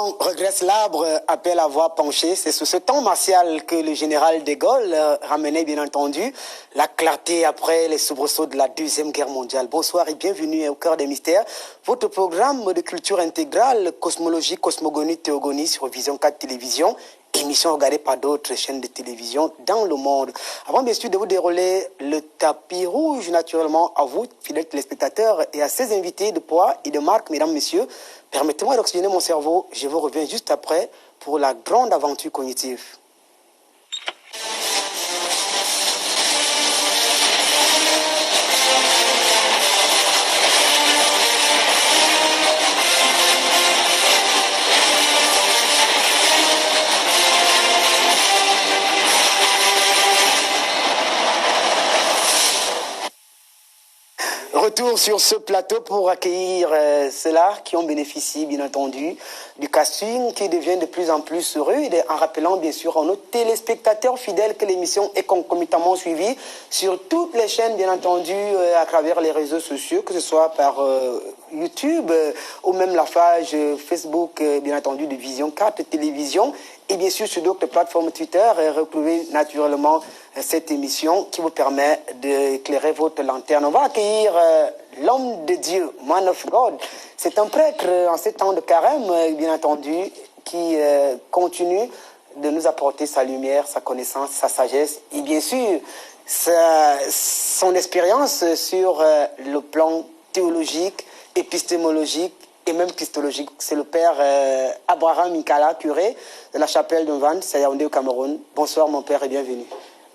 vent regresse l'arbre, appelle à voix penchée. C'est sous ce temps martial que le général de Gaulle ramenait bien entendu la clarté après les soubresauts de la Deuxième Guerre mondiale. Bonsoir et bienvenue au cœur des mystères. Votre programme de culture intégrale, cosmologie, cosmogonie, théogonie sur Vision 4 Télévision. Émission regardée par d'autres chaînes de télévision dans le monde. Avant bien sûr de vous dérouler le tapis rouge, naturellement, à vous, fidèles téléspectateurs, et à ces invités de poids et de marque, mesdames, messieurs, permettez-moi d'oxygéner mon cerveau. Je vous reviens juste après pour la grande aventure cognitive. Retour sur ce plateau pour accueillir ceux-là qui ont bénéficié, bien entendu, du casting qui devient de plus en plus rude, en rappelant bien sûr à nos téléspectateurs fidèles que l'émission est concomitamment suivie sur toutes les chaînes, bien entendu, à travers les réseaux sociaux, que ce soit par YouTube ou même la page Facebook, bien entendu, de Vision 4 Télévision. Et bien sûr, sur d'autres plateformes Twitter, retrouvez naturellement cette émission qui vous permet d'éclairer votre lanterne. On va accueillir l'homme de Dieu, Man of God. C'est un prêtre en ces temps de carême, bien entendu, qui continue de nous apporter sa lumière, sa connaissance, sa sagesse et bien sûr son expérience sur le plan théologique, épistémologique et même christologique. C'est le père Abraham Minkala, curé de la chapelle de Vannes, c'est Yaoundé au Cameroun. Bonsoir mon père et bienvenue.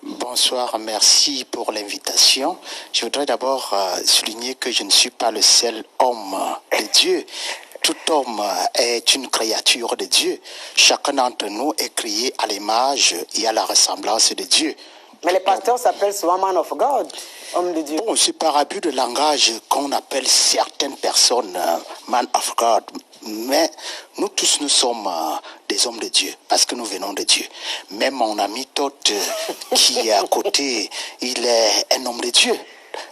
Bonsoir, merci pour l'invitation. Je voudrais d'abord souligner que je ne suis pas le seul homme de Dieu. Tout homme est une créature de Dieu. Chacun d'entre nous est créé à l'image et à la ressemblance de Dieu. Mais les pasteurs s'appellent souvent Man of God, homme de Dieu. Bon, c'est par abus de langage qu'on appelle certaines personnes Man of God. Mais nous tous, nous sommes des hommes de Dieu, parce que nous venons de Dieu. Même mon ami Toth, qui est à côté, il est un homme de Dieu.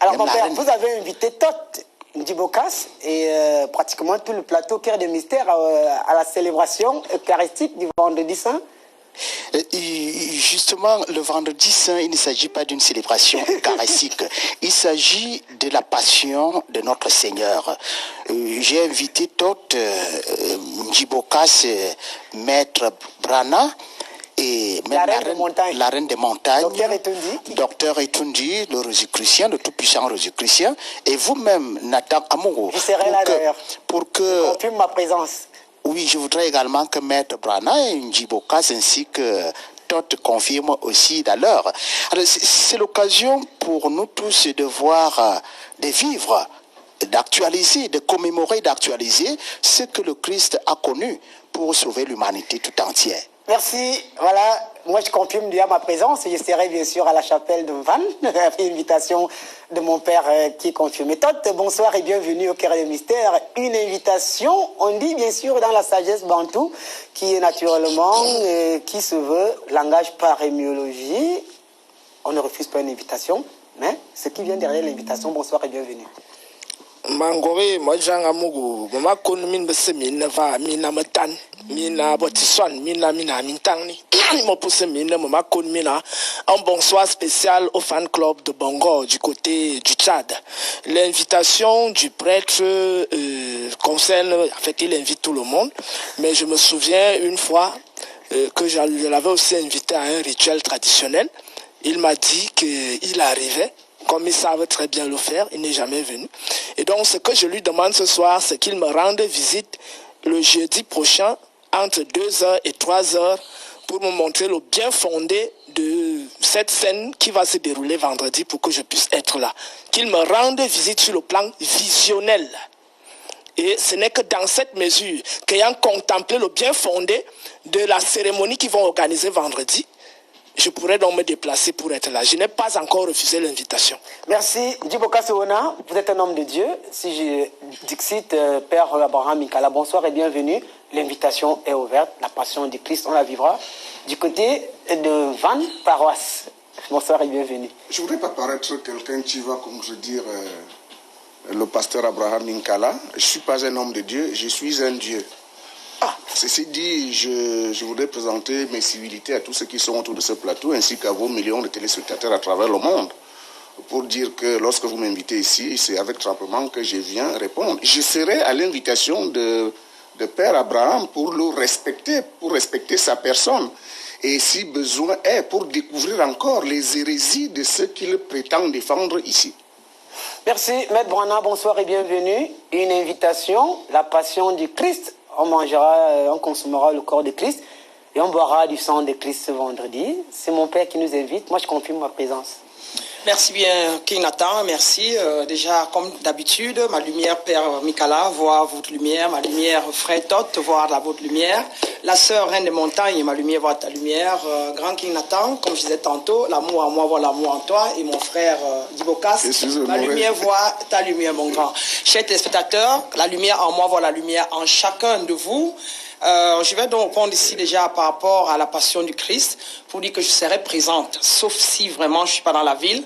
Alors mon père, vous avez invité Toth Ndjibokas et pratiquement tout le plateau Cœur des Mystères à la célébration eucharistique du Vendredi Saint. Justement, le Vendredi Saint, il ne s'agit pas d'une célébration eucharistique. Il s'agit de la passion de notre Seigneur. J'ai invité Toth Ndjibokas, Maître Brana, et même la reine des montagnes, Docteur Etundi, le Rosicrucien, le tout-puissant Rosicrucien, et vous-même, Nathan Amourou. Je serai là d'ailleurs. Pour que... Je confirme ma présence. Oui, je voudrais également que Maître Brana et Ndjibokas ainsi que Toth confirment aussi d'ailleurs. Alors, c'est l'occasion pour nous tous de voir, de vivre, d'actualiser, de commémorer, d'actualiser ce que le Christ a connu pour sauver l'humanité tout entière. Merci. Voilà, moi je confirme déjà ma présence. Je serai bien sûr à la chapelle de Vannes, après invitation de mon père qui est confirmé. Toth, bonsoir et bienvenue au Cœur des Mystères. Une invitation, on dit bien sûr dans la sagesse bantou, qui est naturellement, qui se veut langage par émiologie. On ne refuse pas une invitation, mais ce qui vient derrière l'invitation, bonsoir et bienvenue. Mangore mojanga mugu mama kon min bese min va mina matan mina botiswan mina mintangni mo pousse mina mama kon mina. Un bonsoir spécial au fan club de Bongo du côté du Tchad. L'invitation du prêtre concerne, en fait il invite tout le monde, mais je me souviens une fois que je l'avais aussi invité à un rituel traditionnel. Il m'a dit qu'il arrivait. Comme ils savent très bien le faire, il n'est jamais venu. Et donc, ce que je lui demande ce soir, c'est qu'il me rende visite le jeudi prochain, entre 2h et 3h, pour me montrer le bien fondé de cette scène qui va se dérouler vendredi pour que je puisse être là. Qu'il me rende visite sur le plan visionnel. Et ce n'est que dans cette mesure qu'ayant contemplé le bien fondé de la cérémonie qu'ils vont organiser vendredi, je pourrais donc me déplacer pour être là. Je n'ai pas encore refusé l'invitation. Merci. Ndjibokas Ouna, vous êtes un homme de Dieu. Si je dixite, Père Abraham Minkala, bonsoir et bienvenue. L'invitation est ouverte. La passion du Christ, on la vivra du côté de Vannes, paroisse. Bonsoir et bienvenue. Je ne voudrais pas paraître quelqu'un qui va, comme je dis, le pasteur Abraham Minkala. Je ne suis pas un homme de Dieu, je suis un Dieu. Ceci dit, je voudrais présenter mes civilités à tous ceux qui sont autour de ce plateau, ainsi qu'à vos millions de téléspectateurs à travers le monde, pour dire que lorsque vous m'invitez ici, c'est avec tremblement que je viens répondre. Je serai à l'invitation de Père Abraham pour le respecter, pour respecter sa personne. Et si besoin est, pour découvrir encore les hérésies de ceux qu'il prétend défendre ici. Merci, Maître Brana, bonsoir et bienvenue. Une invitation, la passion du Christ. On mangera, on consommera le corps de Christ et on boira du sang de Christ ce vendredi. C'est mon Père qui nous invite. Moi, je confirme ma présence. Merci bien, King Nathan, merci. Déjà, comme d'habitude, ma lumière, Père Mikala, voit votre lumière, ma lumière, Frère Tot, voit la votre lumière. La sœur Reine des Montagnes, ma lumière, voit ta lumière. Grand King Nathan, comme je disais tantôt, l'amour en moi voit l'amour en toi. Et mon frère Dibokas, ma lumière voit ta lumière, mon grand. Chers téléspectateurs, la lumière en moi voit la lumière en chacun de vous. Je vais donc répondre ici déjà par rapport à la passion du Christ pour dire que je serai présente, sauf si vraiment je ne suis pas dans la ville.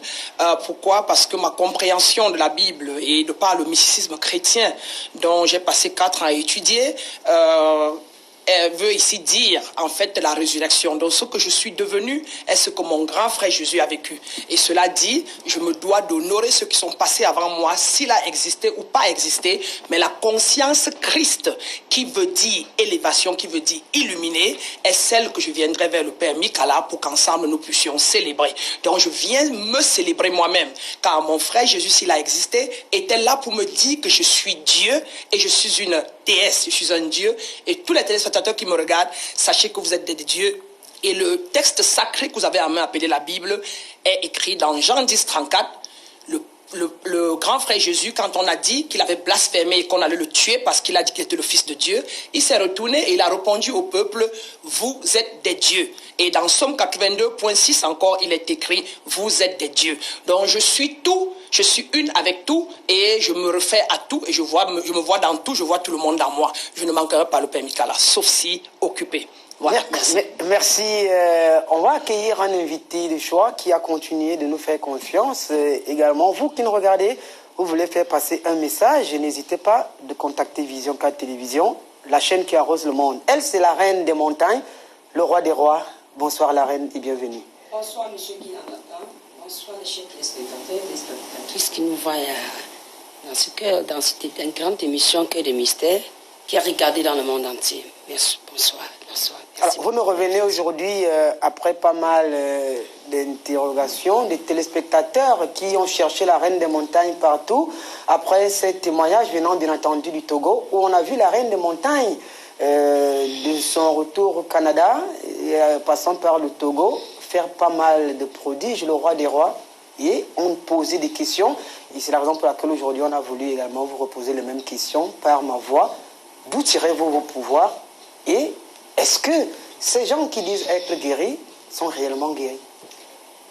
Pourquoi? Parce que ma compréhension de la Bible et de par le mysticisme chrétien dont j'ai passé 4 ans à étudier, elle veut ici dire en fait la résurrection. Donc ce que je suis devenu est ce que mon grand frère Jésus a vécu. Et cela dit, je me dois d'honorer ceux qui sont passés avant moi, s'il a existé ou pas existé, mais la conscience Christ qui veut dire élévation, qui veut dire illuminé, est celle que je viendrai vers le Père Mikala pour qu'ensemble nous puissions célébrer. Donc je viens me célébrer moi-même, car mon frère Jésus, s'il a existé, était là pour me dire que je suis Dieu et je suis une déesse, je suis un Dieu. Et tous les téléspectateurs qui me regardent, sachez que vous êtes des dieux. Et le texte sacré que vous avez en main appelé la Bible est écrit dans Jean 10, 34. Le grand frère Jésus, quand on a dit qu'il avait blasphémé et qu'on allait le tuer parce qu'il a dit qu'il était le Fils de Dieu, il s'est retourné et il a répondu au peuple, vous êtes des dieux. Et dans Somme 82.6 encore, il est écrit, vous êtes des dieux. Donc je suis tout, je suis une avec tout et je me refais à tout et je me vois dans tout, je vois tout le monde dans moi. Je ne manquerai pas le Père Mikala, sauf si occupé. Voilà, merci. Merci. On va accueillir un invité de choix qui a continué de nous faire confiance. Également, vous qui nous regardez, vous voulez faire passer un message, n'hésitez pas de contacter Vision 4 Télévision, la chaîne qui arrose le monde. Elle, c'est la reine des montagnes, le roi des rois. Bonsoir la reine et bienvenue. Bonsoir monsieur Guy Nathan. Bonsoir les chers téléspectateurs et téléspectatrices qui nous voient dans cette grande émission Cœur de mystère qui est regardée dans le monde entier. Merci. Bonsoir. Bonsoir. Alors, vous nous revenez aujourd'hui, après pas mal d'interrogations, des téléspectateurs qui ont cherché la reine des montagnes partout, après ces témoignages venant bien entendu du Togo, où on a vu la reine des montagnes de son retour au Canada, passant par le Togo, faire pas mal de prodiges, le roi des rois, et on posait des questions, et c'est la raison pour laquelle aujourd'hui on a voulu également vous reposer les mêmes questions par ma voix. D'où tirez-vous vos pouvoirs? Et est-ce que ces gens qui disent être guéris sont réellement guéris?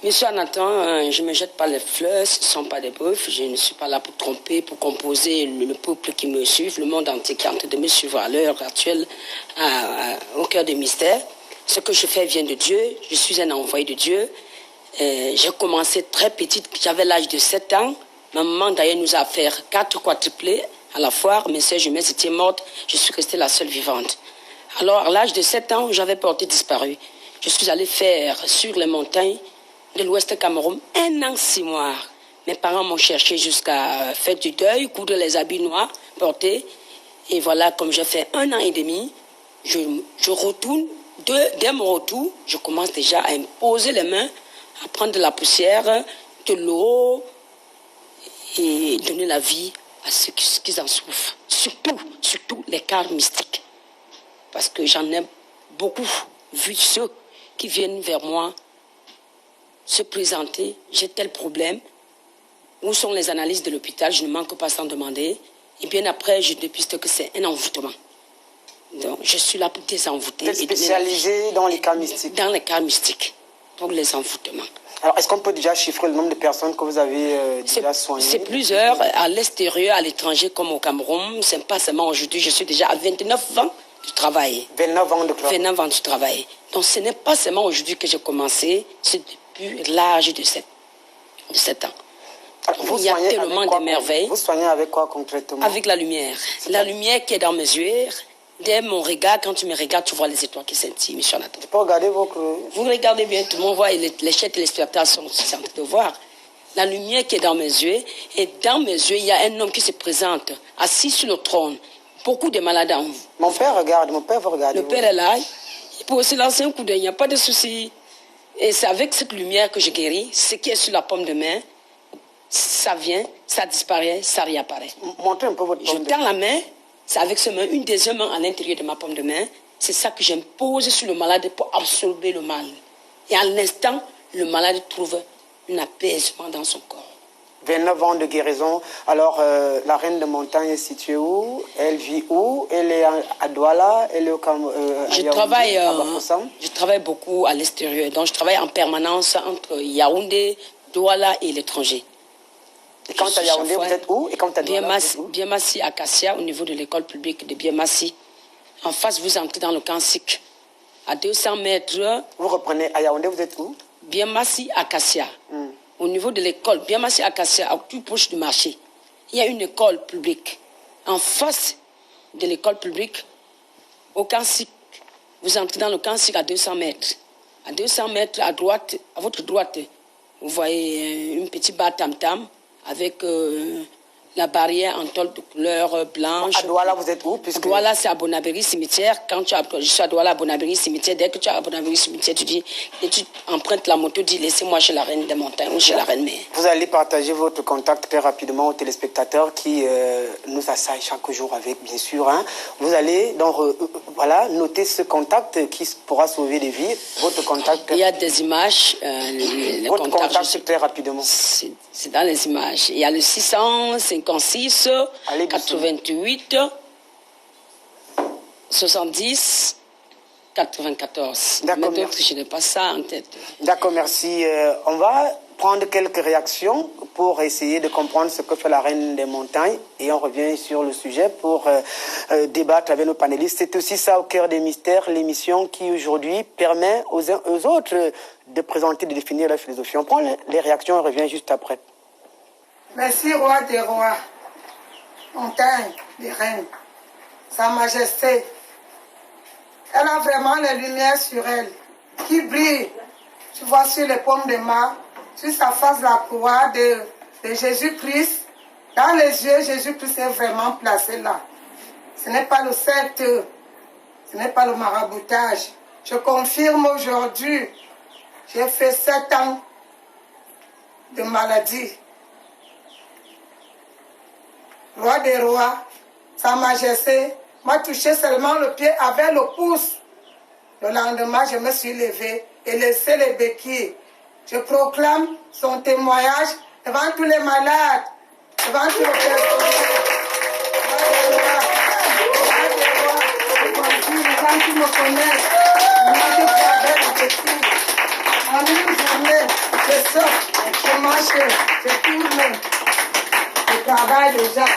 Monsieur Nathan, je ne me jette pas les fleurs, ce ne sont pas des bœufs. Je ne suis pas là pour tromper, pour composer le peuple qui me suit, le monde entier qui est en train de me suivre à l'heure actuelle, au cœur des mystères. Ce que je fais vient de Dieu, je suis un envoyé de Dieu. J'ai commencé très petite, j'avais l'âge de 7 ans. Ma maman d'ailleurs nous a fait 4 quadruplés à la foire. Mes soeurs jumelles étaient mortes, je suis restée la seule vivante. Alors, à l'âge de 7 ans, j'avais porté disparu. Je suis allée faire sur les montagnes de l'Ouest Cameroun 1 an 6 mois. Mes parents m'ont cherché jusqu'à faire du deuil, coudre les habits noirs, porter. Et voilà, comme j'ai fait 1 an et demi, je retourne. Dès mon retour, je commence déjà à imposer les mains, à prendre de la poussière, de l'eau et donner la vie à ceux qui en souffrent. Surtout les cas mystiques. Parce que j'en ai beaucoup vu ceux qui viennent vers moi se présenter, j'ai tel problème, où sont les analyses de l'hôpital, je ne manque pas sans demander, et bien après je dépiste que c'est un envoûtement. Donc je suis là pour désenvoûter. Vous êtes spécialisé dans les cas mystiques? Dans les cas mystiques, pour les envoûtements. Alors est-ce qu'on peut déjà chiffrer le nombre de personnes que vous avez déjà soignées? C'est plusieurs, à l'extérieur, à l'étranger comme au Cameroun, c'est pas seulement aujourd'hui, je suis déjà à 29 ans. de travailler. 29 ans de travail. 29 ans de travail. Donc ce n'est pas seulement aujourd'hui que j'ai commencé, c'est depuis l'âge de 7 ans. Alors, il y a tellement de merveilles. Vous soignez avec quoi concrètement? Avec la lumière. La lumière qui est dans mes yeux, Dès mon regard, quand tu me regardes, tu vois les étoiles qui scintillent, M. Nathan. Je peux regarder votre... Vous regardez bien, tout le monde voit, et les chers téléspectateurs sont en train de voir. La lumière qui est dans mes yeux, et dans mes yeux, il y a un homme qui se présente, assis sur le trône. Beaucoup de malades en vous. Mon père regarde, mon père veut regarder. Le père est là, il peut aussi lancer un coup d'œil, il n'y a pas de souci. Et c'est avec cette lumière que je guéris. Ce qui est sur la paume de main, ça vient, ça disparaît, ça réapparaît. Montrez un peu votre Je paume de tends la main, c'est avec ce main, une deuxième main à l'intérieur de ma paume de main. C'est ça que j'impose sur le malade pour absorber le mal. Et à l'instant, le malade trouve un apaisement dans son corps. 29 ans de guérison. Alors, la reine de montagne est située où? Elle vit où? Elle est à Douala? Elle est au je travaille beaucoup à l'extérieur. Donc, je travaille en permanence entre Yaoundé, Douala et l'étranger. Et quand à Yaoundé, vous êtes où? Et quand à Douala, Biamassi, Acacia, au niveau de l'école publique de Biamassi. En face, vous entrez dans le camp SIC. À 200 mètres... Vous reprenez à Yaoundé, vous êtes où? Biamassi, Acacia. Au niveau de l'école, Biamassi Acacia, à tout proche du marché, il y a une école publique. En face de l'école publique, au Kansic, vous entrez dans le Kansic à 200 mètres. À 200 mètres à droite, à votre droite, vous voyez une petite barre tam-tam avec la barrière en tôle de couleur blanche. À Douala, vous êtes où? À Douala, c'est à Bonabéry cimetière. Quand je suis à Douala, à Bonabéry cimetière, dès que tu es à Bonabéry cimetière, tu dis, et tu empruntes la moto, tu dis, laissez-moi chez la reine des montagnes ou chez la reine mère. Vous allez partager votre contact très rapidement aux téléspectateurs qui nous assaillent chaque jour avec, bien sûr. Hein. Vous allez donc, voilà, noter ce contact qui pourra sauver des vies. Votre contact. Il y a des images. Votre contact très rapidement. C'est dans les images. Il y a le 656 88 70 94. D'accord, mais d'autres, je n'ai pas ça en tête. D'accord, merci. On va prendre quelques réactions pour essayer de comprendre ce que fait la reine des montagnes et on revient sur le sujet pour débattre avec nos panélistes. C'est aussi ça au cœur des mystères, l'émission qui aujourd'hui permet aux uns aux autres de présenter, de définir la philosophie. On prend les réactions et on revient juste après. Merci, roi des rois, montagne des reines, Sa Majesté. Elle a vraiment les lumières sur elle qui brillent. Tu vois sur les paumes de main, sur sa face la croix de Jésus-Christ. Dans les yeux, Jésus-Christ est vraiment placé là. Ce n'est pas le secte, ce n'est pas le maraboutage. Je confirme aujourd'hui, j'ai fait 7 ans de maladie. Roi des rois, Sa Majesté m'a touché seulement le pied avec le pouce. Le lendemain, je me suis levée et laissé les béquilles. Je proclame son témoignage devant tous les malades, devant tous les personnels. Les gens qui me connaissent, en une journée, je sors, je marche, je tourne, je travaille déjà.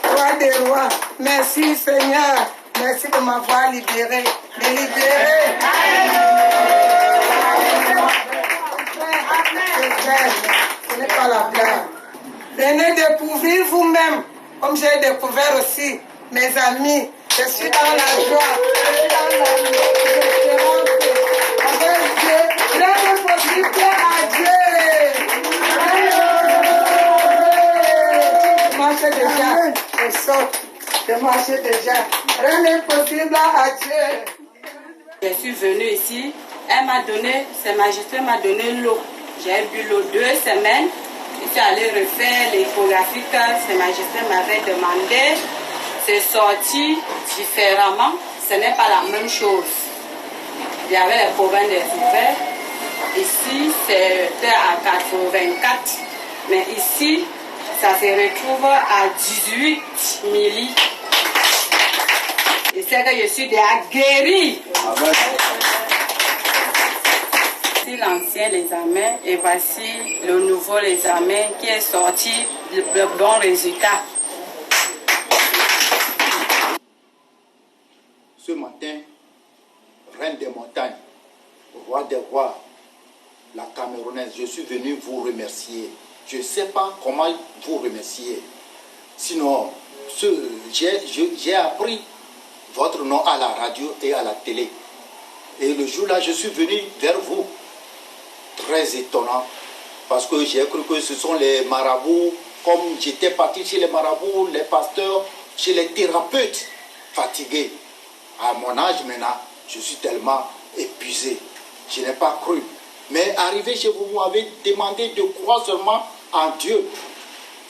Roi des rois, merci Seigneur, merci de m'avoir libéré, de libérer. Ce n'est pas la blague. Venez découvrir vous-même, comme j'ai découvert aussi mes amis. Je suis dans la joie, je suis dans l'espérance. Avec Dieu, rien n'est possible à Dieu. Je marche déjà, je saute, je marche déjà. Rien n'est possible à Dieu. Je suis venue ici, elle m'a donné, Sa Majesté m'a donné l'eau. J'ai bu l'eau 2 semaines. Je suis allée refaire l'échographie que Sa Majesté m'avait demandé. C'est sorti différemment. Ce n'est pas la même chose. Il y avait les problèmes des ovaires. Ici, c'était à 84. Mais ici, ça se retrouve à 18 milli. Et c'est que je suis déjà guérie. Voici l'ancien examen et voici le nouveau examen qui est sorti de bons résultats. Ce matin, reine des montagnes, roi des rois, la Camerounaise, je suis venu vous remercier je ne sais pas comment vous remercier. Sinon, j'ai appris votre nom à la radio et à la télé. Et le jour-là, je suis venu vers vous. Très étonnant. Parce que j'ai cru que ce sont les marabouts. Comme j'étais parti chez les marabouts, les pasteurs, chez les thérapeutes, fatigués. À mon âge maintenant, je suis tellement épuisé. Je n'ai pas cru. Mais arrivé chez vous, vous m'avez demandé de croire seulement en Dieu.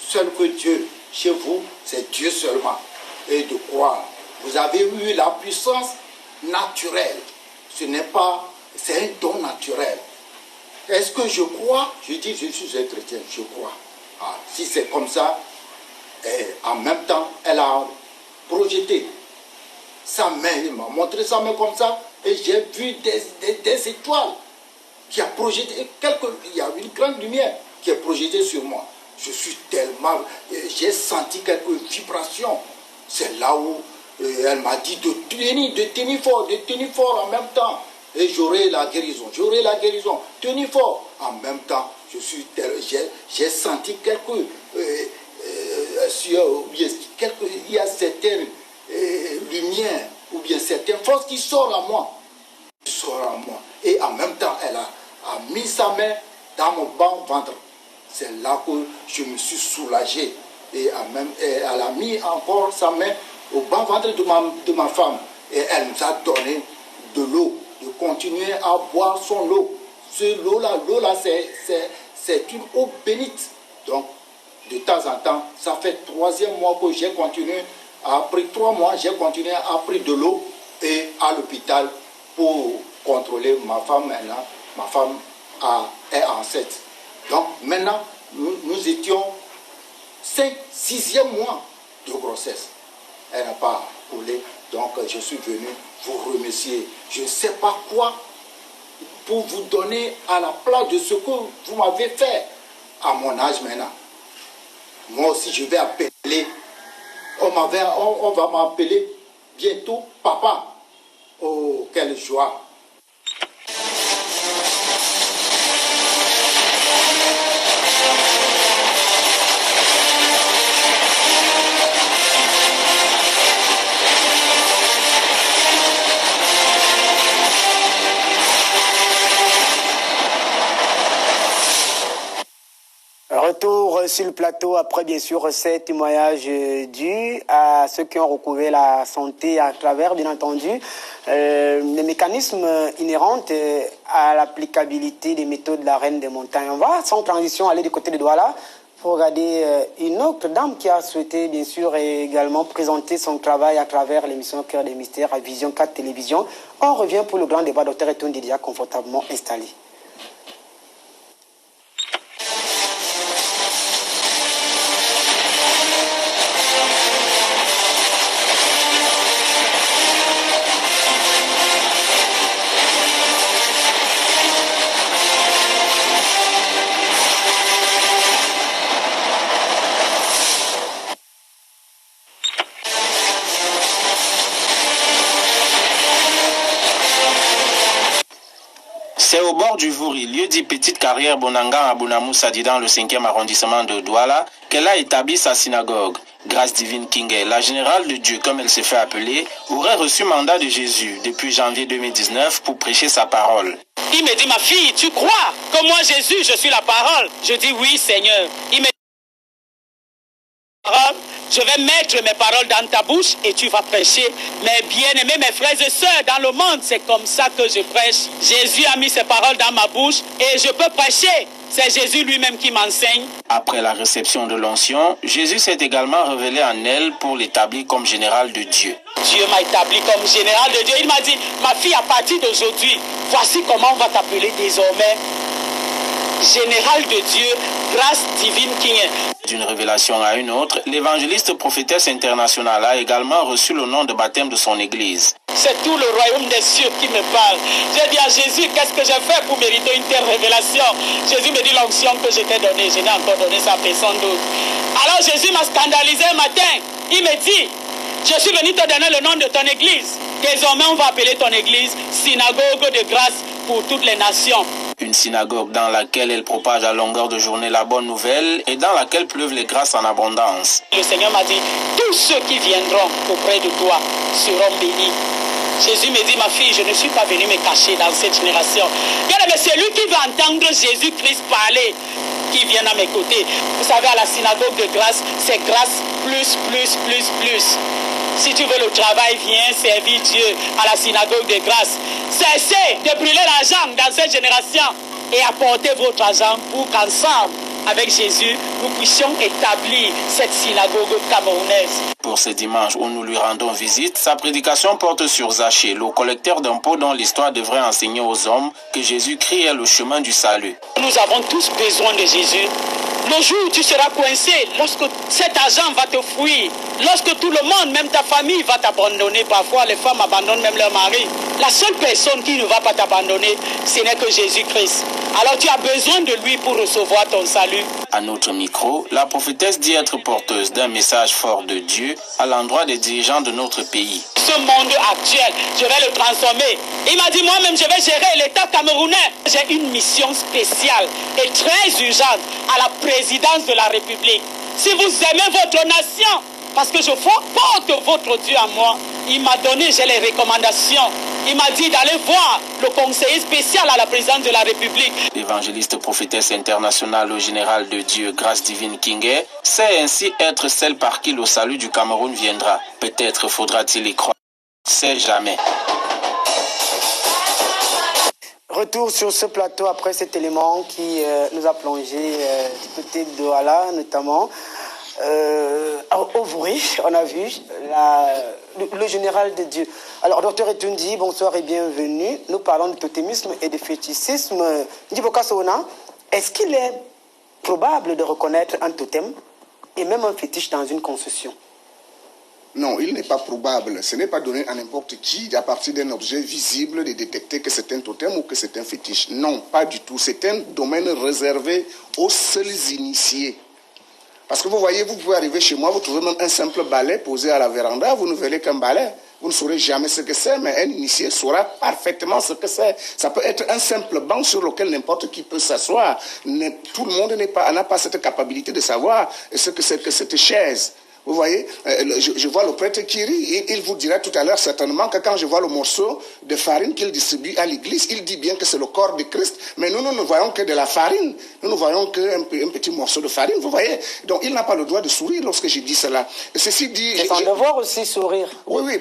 Seul que Dieu, chez vous, c'est Dieu seulement. Et de croire. Vous avez eu la puissance naturelle. Ce n'est pas, c'est un don naturel. Est-ce que je crois? Je dis, je suis un chrétien, je crois. Ah, si c'est comme ça, en même temps, elle a projeté sa main, il m'a montré sa main comme ça, et j'ai vu des étoiles qui a projeté, il y a une grande lumière qui est projetée sur moi. Je suis tellement, j'ai senti quelques vibrations. C'est là où elle m'a dit de tenir fort en même temps. Et j'aurai la guérison, tenez fort. En même temps, j'ai senti quelques sueurs, il y a certaines lumières, ou bien certaines forces qui sortent à moi. Et en même temps, elle a mis sa main dans mon ventre. C'est là que je me suis soulagé. Et elle a mis encore sa main au ventre de ma femme. Et elle nous a donné de l'eau, de continuer à boire son eau. L'eau là, c'est une eau bénite. Donc, de temps en temps, ça fait 3e mois que j'ai continué, après 3 mois, j'ai continué à prendre de l'eau et à l'hôpital pour contrôler ma femme maintenant. Ma femme est enceinte. Donc, maintenant, nous étions 6e mois de grossesse. Elle n'a pas coulé. Donc, je suis venu vous remercier. Je ne sais pas quoi pour vous donner à la place de ce que vous m'avez fait à mon âge maintenant. Moi aussi, je vais appeler. On va m'appeler bientôt papa. Oh, quelle joie! Retour sur le plateau après bien sûr ces témoignages dus à ceux qui ont recouvert la santé à travers bien entendu les mécanismes inhérents à l'applicabilité des méthodes de la Reine des Montagnes. On va sans transition aller du côté de Douala pour regarder une autre dame qui a souhaité bien sûr également présenter son travail à travers l'émission Cœur des Mystères à Vision 4 Télévision. On revient pour le grand débat. Dr Etoun Didia confortablement installé. C'est au bord du Vouri, lieu dit Petite Carrière Bonanga à Bonamoussadi dans le 5e arrondissement de Douala, qu'elle a établi sa synagogue. Grâce Divine Kingé, la générale de Dieu, comme elle s'est fait appeler, aurait reçu mandat de Jésus depuis janvier 2019 pour prêcher sa parole. Il me dit, ma fille, tu crois que moi Jésus, je suis la parole? Je dis oui Seigneur. Il me dit, je vais mettre mes paroles dans ta bouche et tu vas prêcher. Mais bien aimés, mes frères et sœurs, dans le monde, c'est comme ça que je prêche. Jésus a mis ses paroles dans ma bouche et je peux prêcher. C'est Jésus lui-même qui m'enseigne. Après la réception de l'onction, Jésus s'est également révélé en elle pour l'établir comme général de Dieu. Dieu m'a établi comme général de Dieu. Il m'a dit, ma fille, à partir d'aujourd'hui, voici comment on va t'appeler désormais. Général de Dieu, grâce divine King. D'une révélation à une autre, l'évangéliste prophétesse internationale a également reçu le nom de baptême de son église. C'est tout le royaume des cieux qui me parle. J'ai dit à Jésus, qu'est-ce que j'ai fait pour mériter une telle révélation? Jésus me dit l'onction que je t'ai donnée, je n'ai encore donné ça à personne d'autre. Alors Jésus m'a scandalisé un matin. Il me dit, je suis venu te donner le nom de ton église. Désormais, on va appeler ton église synagogue de grâce pour toutes les nations. une synagogue dans laquelle elle propage à longueur de journée la bonne nouvelle et dans laquelle pleuvent les grâces en abondance. Le Seigneur m'a dit, tous ceux qui viendront auprès de toi seront bénis. Jésus me dit, ma fille, je ne suis pas venu me cacher dans cette génération. Mais c'est lui qui va entendre Jésus-Christ parler, qui vient à mes côtés. Vous savez, à la synagogue de grâce, c'est grâce plus. Si tu veux le travail, viens servir Dieu à la synagogue de grâce. Cessez de brûler l'argent dans cette génération et apportez votre argent pour qu'ensemble, avec Jésus, nous puissions établir cette synagogue camerounaise. Pour ce dimanche où nous lui rendons visite, sa prédication porte sur Zachée, le collecteur d'impôts dont l'histoire devrait enseigner aux hommes que Jésus-Christ est le chemin du salut. Nous avons tous besoin de Jésus. Le jour où tu seras coincé, lorsque cet argent va te fuir, lorsque tout le monde, même ta famille, va t'abandonner, parfois les femmes abandonnent même leur mari, la seule personne qui ne va pas t'abandonner, ce n'est que Jésus-Christ. Alors tu as besoin de lui pour recevoir ton salut. À notre micro, la prophétesse dit être porteuse d'un message fort de Dieu à l'endroit des dirigeants de notre pays. Ce monde actuel, je vais le transformer. Il m'a dit moi-même, je vais gérer l'État camerounais. J'ai une mission spéciale et très urgente à la présidence de la République. Si vous aimez votre nation, parce que je porte votre Dieu à moi, il m'a donné, j'ai les recommandations. Il m'a dit d'aller voir le conseiller spécial à la présidence de la République. L'évangéliste prophétesse internationale au général de Dieu, Grâce Divine Kingé, sait ainsi être celle par qui le salut du Cameroun viendra. Peut-être faudra-t-il y croire. C'est jamais. Retour sur ce plateau après cet élément qui nous a plongé du côté de Douala notamment. Au bruit, on a vu le général de Dieu. Alors, docteur Etundi, bonsoir et bienvenue. Nous parlons de totémisme et de fétichisme. Ndiboka Sona, est-ce qu'il est probable de reconnaître un totem et même un fétiche dans une concession? Non, il n'est pas probable. Ce n'est pas donné à n'importe qui, à partir d'un objet visible, de détecter que c'est un totem ou que c'est un fétiche. Non, pas du tout. C'est un domaine réservé aux seuls initiés. Parce que vous voyez, vous pouvez arriver chez moi, vous trouvez même un simple balai posé à la véranda, vous ne verrez qu'un balai. Vous ne saurez jamais ce que c'est, mais un initié saura parfaitement ce que c'est. Ça peut être un simple banc sur lequel n'importe qui peut s'asseoir. Tout le monde n'a pas cette capacité de savoir ce que c'est que cette chaise. Vous voyez, je vois le prêtre qui rit, et il vous dira tout à l'heure certainement que quand je vois le morceau de farine qu'il distribue à l'église, il dit bien que c'est le corps de Christ, mais nous ne voyons que de la farine, nous ne voyons qu'un petit morceau de farine, vous voyez. Donc il n'a pas le droit de sourire lorsque je dis cela. Ceci dit... C'est son devoir aussi, sourire. Oui,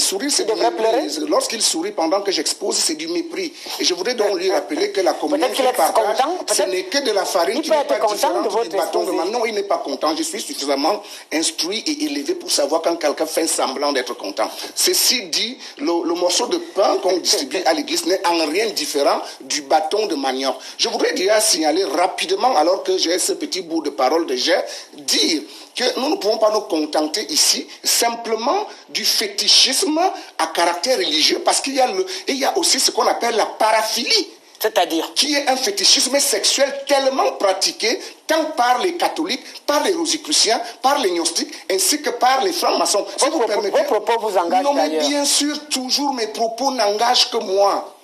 sourire c'est du mépris. Lorsqu'il sourit pendant que j'expose, c'est du mépris. Et je voudrais donc lui rappeler que la communion qu'il partage, ce n'est que de la farine qui n'est pas différente du bâton de main. Non, il n'est pas content, je suis suffisamment instruit et élevé pour savoir quand quelqu'un fait semblant d'être content. Ceci dit, le morceau de pain qu'on distribue à l'église n'est en rien différent du bâton de manioc. Je voudrais déjà signaler rapidement, alors que j'ai ce petit bout de parole de Gers, dire que nous ne pouvons pas nous contenter ici simplement du fétichisme à caractère religieux, parce qu'il y a aussi ce qu'on appelle la paraphilie. C'est-à-dire qui est un fétichisme sexuel tellement pratiqué tant par les catholiques, par les rosicruciens, par les gnostiques, ainsi que par les francs-maçons. Si vous permettez, vos propos vous engagent non, mais d'ailleurs. bien sûr, toujours mes propos n'engagent que moi.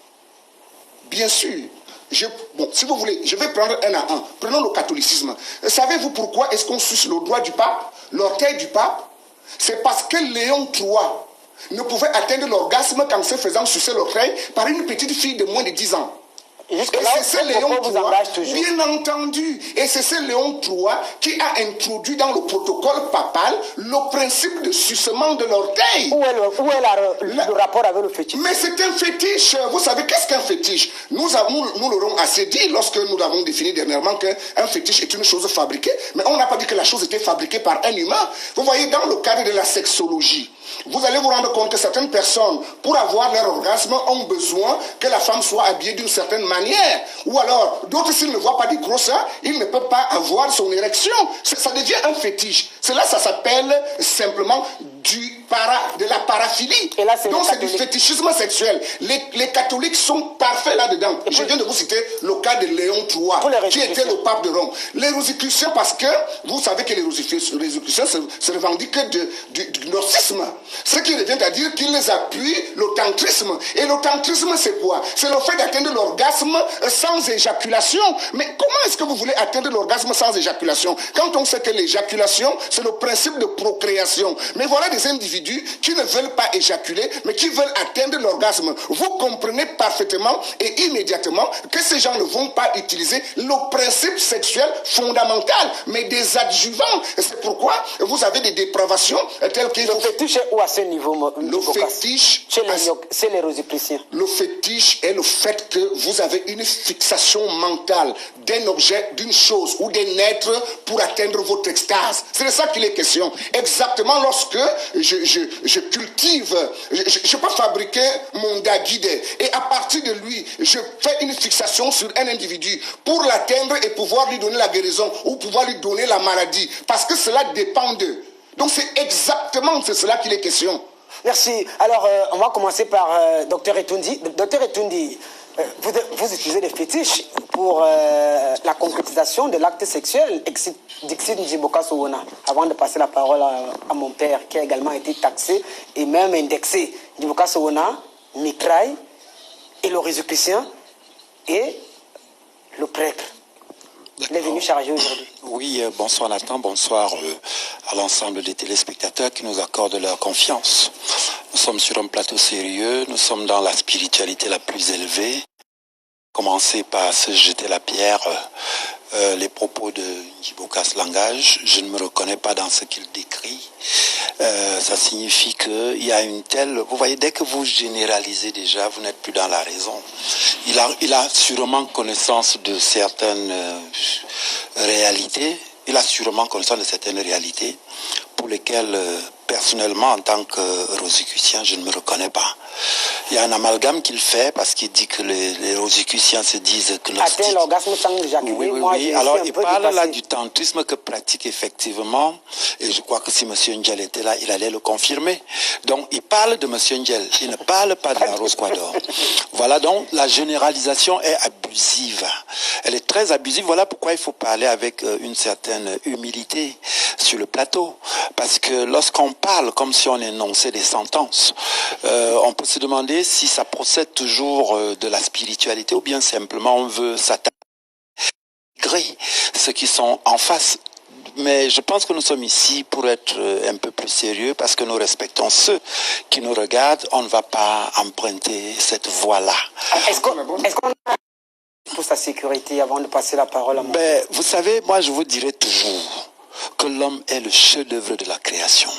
Bien sûr. Bon, si vous voulez, je vais prendre un à un. Prenons le catholicisme. Savez-vous pourquoi est-ce qu'on suce le doigt du pape, l'orteil du pape? C'est parce que Léon III ne pouvait atteindre l'orgasme qu'en se faisant sucer l'orteil par une petite fille de moins de 10 ans. Et c'est ce Léon III, bien entendu, et c'est ce Léon III qui a introduit dans le protocole papal le principe de sucement de l'orteil. Où est le rapport avec le fétiche? Mais c'est un fétiche. Vous savez, qu'est-ce qu'un fétiche? Nous l'aurons assez dit lorsque nous avons défini dernièrement qu'un fétiche est une chose fabriquée, mais on n'a pas dit que la chose était fabriquée par un humain. Vous voyez, dans le cadre de la sexologie, vous allez vous rendre compte que certaines personnes, pour avoir leur orgasme, ont besoin que la femme soit habillée d'une certaine manière. Ou alors, d'autres, s'ils ne voient pas du gros sein, ils ne peuvent pas avoir son érection. Ça devient un fétiche. Cela, ça s'appelle simplement du la paraphilie. Et là, donc c'est du fétichisme sexuel. Les catholiques sont parfaits là-dedans. Je viens de vous citer le cas de Léon III, qui était le pape de Rome. Les Rosicruciens, parce que vous savez que les Rosicruciens se revendiquent du gnosticisme. Ce qui revient à dire qu'ils appuient le tantrisme. Et le tantrisme, c'est quoi? C'est le fait d'atteindre l'orgasme sans éjaculation. Mais comment est-ce que vous voulez atteindre l'orgasme sans éjaculation? Quand on sait que l'éjaculation, c'est le principe de procréation. Mais voilà des individus qui ne veulent pas éjaculer, mais qui veulent atteindre l'orgasme. Vous comprenez parfaitement et immédiatement que ces gens ne vont pas utiliser le principe sexuel fondamental, mais des adjuvants. C'est pourquoi vous avez des dépravations telles que... Le fétiche est où à ce niveau? Le fétiche... Chez les Rosicruciens. Le fétiche est le fait que vous avez une fixation mentale d'un objet, d'une chose ou d'un être pour atteindre votre extase. C'est de ça qu'il est question. Exactement lorsque je cultive, je peux fabriquer mon daguide et à partir de lui, je fais une fixation sur un individu pour l'atteindre et pouvoir lui donner la guérison ou pouvoir lui donner la maladie. Parce que cela dépend d'eux. Donc c'est exactement de cela qu'il est question. Merci. Alors, on va commencer par Dr Etundi. Dr Etundi, vous utilisez les fétiches pour la concrétisation de l'acte sexuel. Dixit Njiboka Sowona. Avant de passer la parole à mon père, qui a également été taxé et même indexé. Njiboka Sowona, Mitraille, et le Rosicrucien, et le prêtre. Il est venu charger aujourd'hui. Oui, bonsoir Nathan, bonsoir à l'ensemble des téléspectateurs qui nous accordent leur confiance. Nous sommes sur un plateau sérieux, nous sommes dans la spiritualité la plus élevée. Commencer par se jeter la pierre, les propos de Njiboka's langage, je ne me reconnais pas dans ce qu'il décrit. Ça signifie qu'il y a une telle... Vous voyez, dès que vous généralisez déjà, vous n'êtes plus dans la raison. Il a sûrement connaissance de certaines réalités. Il a sûrement connaissance de certaines réalités pour lesquelles, personnellement, en tant que Rosicrucien, je ne me reconnais pas. Il y a un amalgame qu'il fait parce qu'il dit que les Rosicruciens se disent gnostiques. Atteint l'orgasme sans éjaculer. Oui. Alors, il parle là du tantrisme que pratique effectivement, et je crois que si M. Ndiel était là, il allait le confirmer. Donc, il parle de M. Ndiel, il ne parle pas de la Rose Quador. Voilà, donc, la généralisation est abusive. Elle est très abusive. Voilà pourquoi il faut parler avec une certaine humilité sur le plateau. Parce que lorsqu'on parle comme si on énonçait des sentences, on peut se demander si ça procède toujours de la spiritualité ou bien simplement on veut s'attaquer ceux qui sont en face. Mais je pense que nous sommes ici pour être un peu plus sérieux parce que nous respectons ceux qui nous regardent. On ne va pas emprunter cette voie-là. Est-ce qu'on a pour sa sécurité avant de passer la parole à moi? Vous savez, moi je vous dirai toujours que l'homme est le chef-d'œuvre de la création.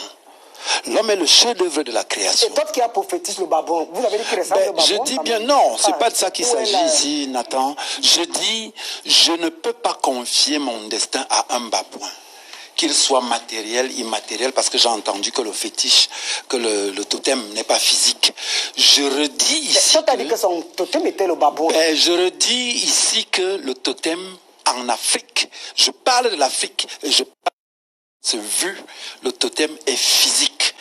L'homme est le chef-d'œuvre de la création. Et toi qui as pour fétiche le babon, vous avez dit qu'il ressemble au babon? Je dis bien non, c'est pas de ça qu'il s'agit ici, Nathan. Je dis, je ne peux pas confier mon destin à un babouin. Qu'il soit matériel, immatériel, parce que j'ai entendu que le fétiche, que le totem n'est pas physique. Je redis ici... Toi, tu as dit que son totem était le babouin. Je redis ici que le totem en Afrique, je parle de l'Afrique, et je parle de ce vu, le totem est physique.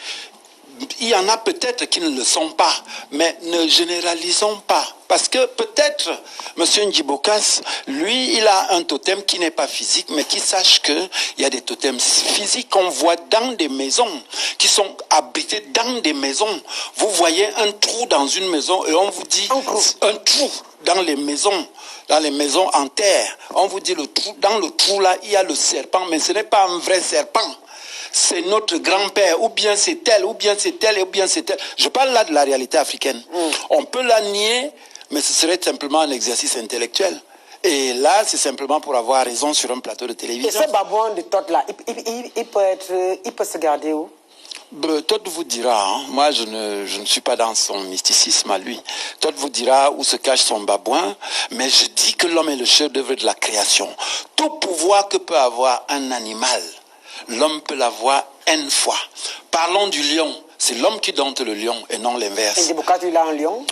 Il y en a peut-être qui ne le sont pas, mais ne généralisons pas. Parce que peut-être, M. Njibokas, lui, il a un totem qui n'est pas physique, mais qui sache qu'il y a des totems physiques qu'on voit dans des maisons, qui sont abrités dans des maisons. Vous voyez un trou dans une maison et on vous dit un trou dans les maisons en terre. On vous dit dans le trou là, il y a le serpent, mais ce n'est pas un vrai serpent. C'est notre grand-père, ou bien c'est tel, ou bien c'est tel, ou bien c'est tel. Je parle là de la réalité africaine. On peut la nier, mais ce serait simplement un exercice intellectuel. Et là, c'est simplement pour avoir raison sur un plateau de télévision. Et ce babouin de Todd là, il peut se garder où? Todd vous dira, hein, moi je ne suis pas dans son mysticisme à lui. Todd vous dira où se cache son babouin, mais je dis que l'homme est le chef-d'œuvre de la création. Tout pouvoir que peut avoir un animal, l'homme peut l'avoir une fois. Parlons du lion. C'est l'homme qui dompte le lion et non l'inverse. Et Njiboka, il a un lion?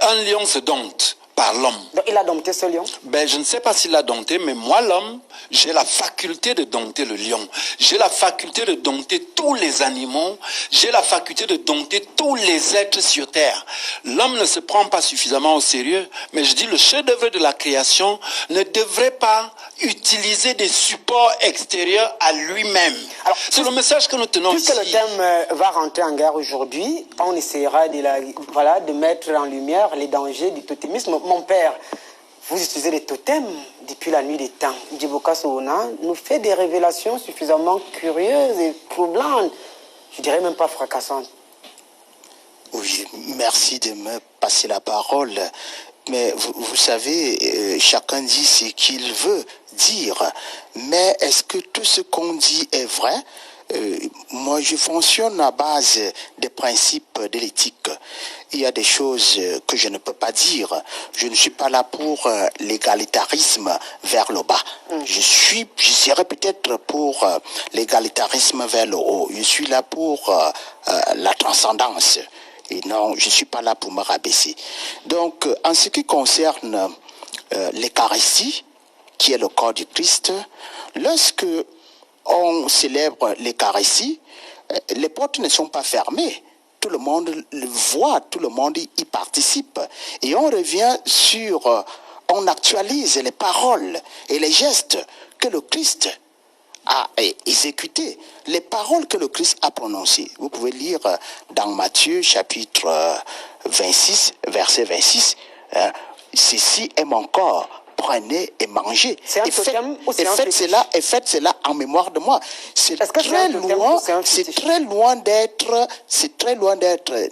Un lion se dompte. par l'homme. Donc il a dompté ce lion? Ben, je ne sais pas s'il l'a dompté, mais moi, l'homme, j'ai la faculté de dompter le lion. J'ai la faculté de dompter tous les animaux. J'ai la faculté de dompter tous les êtres sur terre. L'homme ne se prend pas suffisamment au sérieux, mais je dis le chef-d'œuvre de la création ne devrait pas utiliser des supports extérieurs à lui-même. C'est le message que nous tenons ici. Puisque le thème va rentrer en guerre aujourd'hui, on essaiera de mettre en lumière les dangers du totémisme. Mon père, vous utilisez les totems depuis la nuit des temps. Djiboka Souna nous fait des révélations suffisamment curieuses et troublantes, je dirais même pas fracassantes. Oui, merci de me passer la parole. Mais vous savez, chacun dit ce qu'il veut dire. Mais est-ce que tout ce qu'on dit est vrai? Moi, je fonctionne à base des principes de l'éthique. Il y a des choses que je ne peux pas dire. Je ne suis pas là pour l'égalitarisme vers le bas. Je serais peut-être pour l'égalitarisme vers le haut. Je suis là pour la transcendance. Et non, je ne suis pas là pour me rabaisser. Donc, en ce qui concerne l'Eucharistie, qui est le corps du Christ, lorsque on célèbre l'Eucharistie, les portes ne sont pas fermées. Tout le monde le voit, tout le monde y participe. Et on revient sur, on actualise les paroles et les gestes que le Christ a exécuté, les paroles que le Christ a prononcées. Vous pouvez lire dans Matthieu chapitre 26, verset 26, ceci est mon corps, prenez et mangez. Et faites cela en mémoire de moi. C'est très loin d'être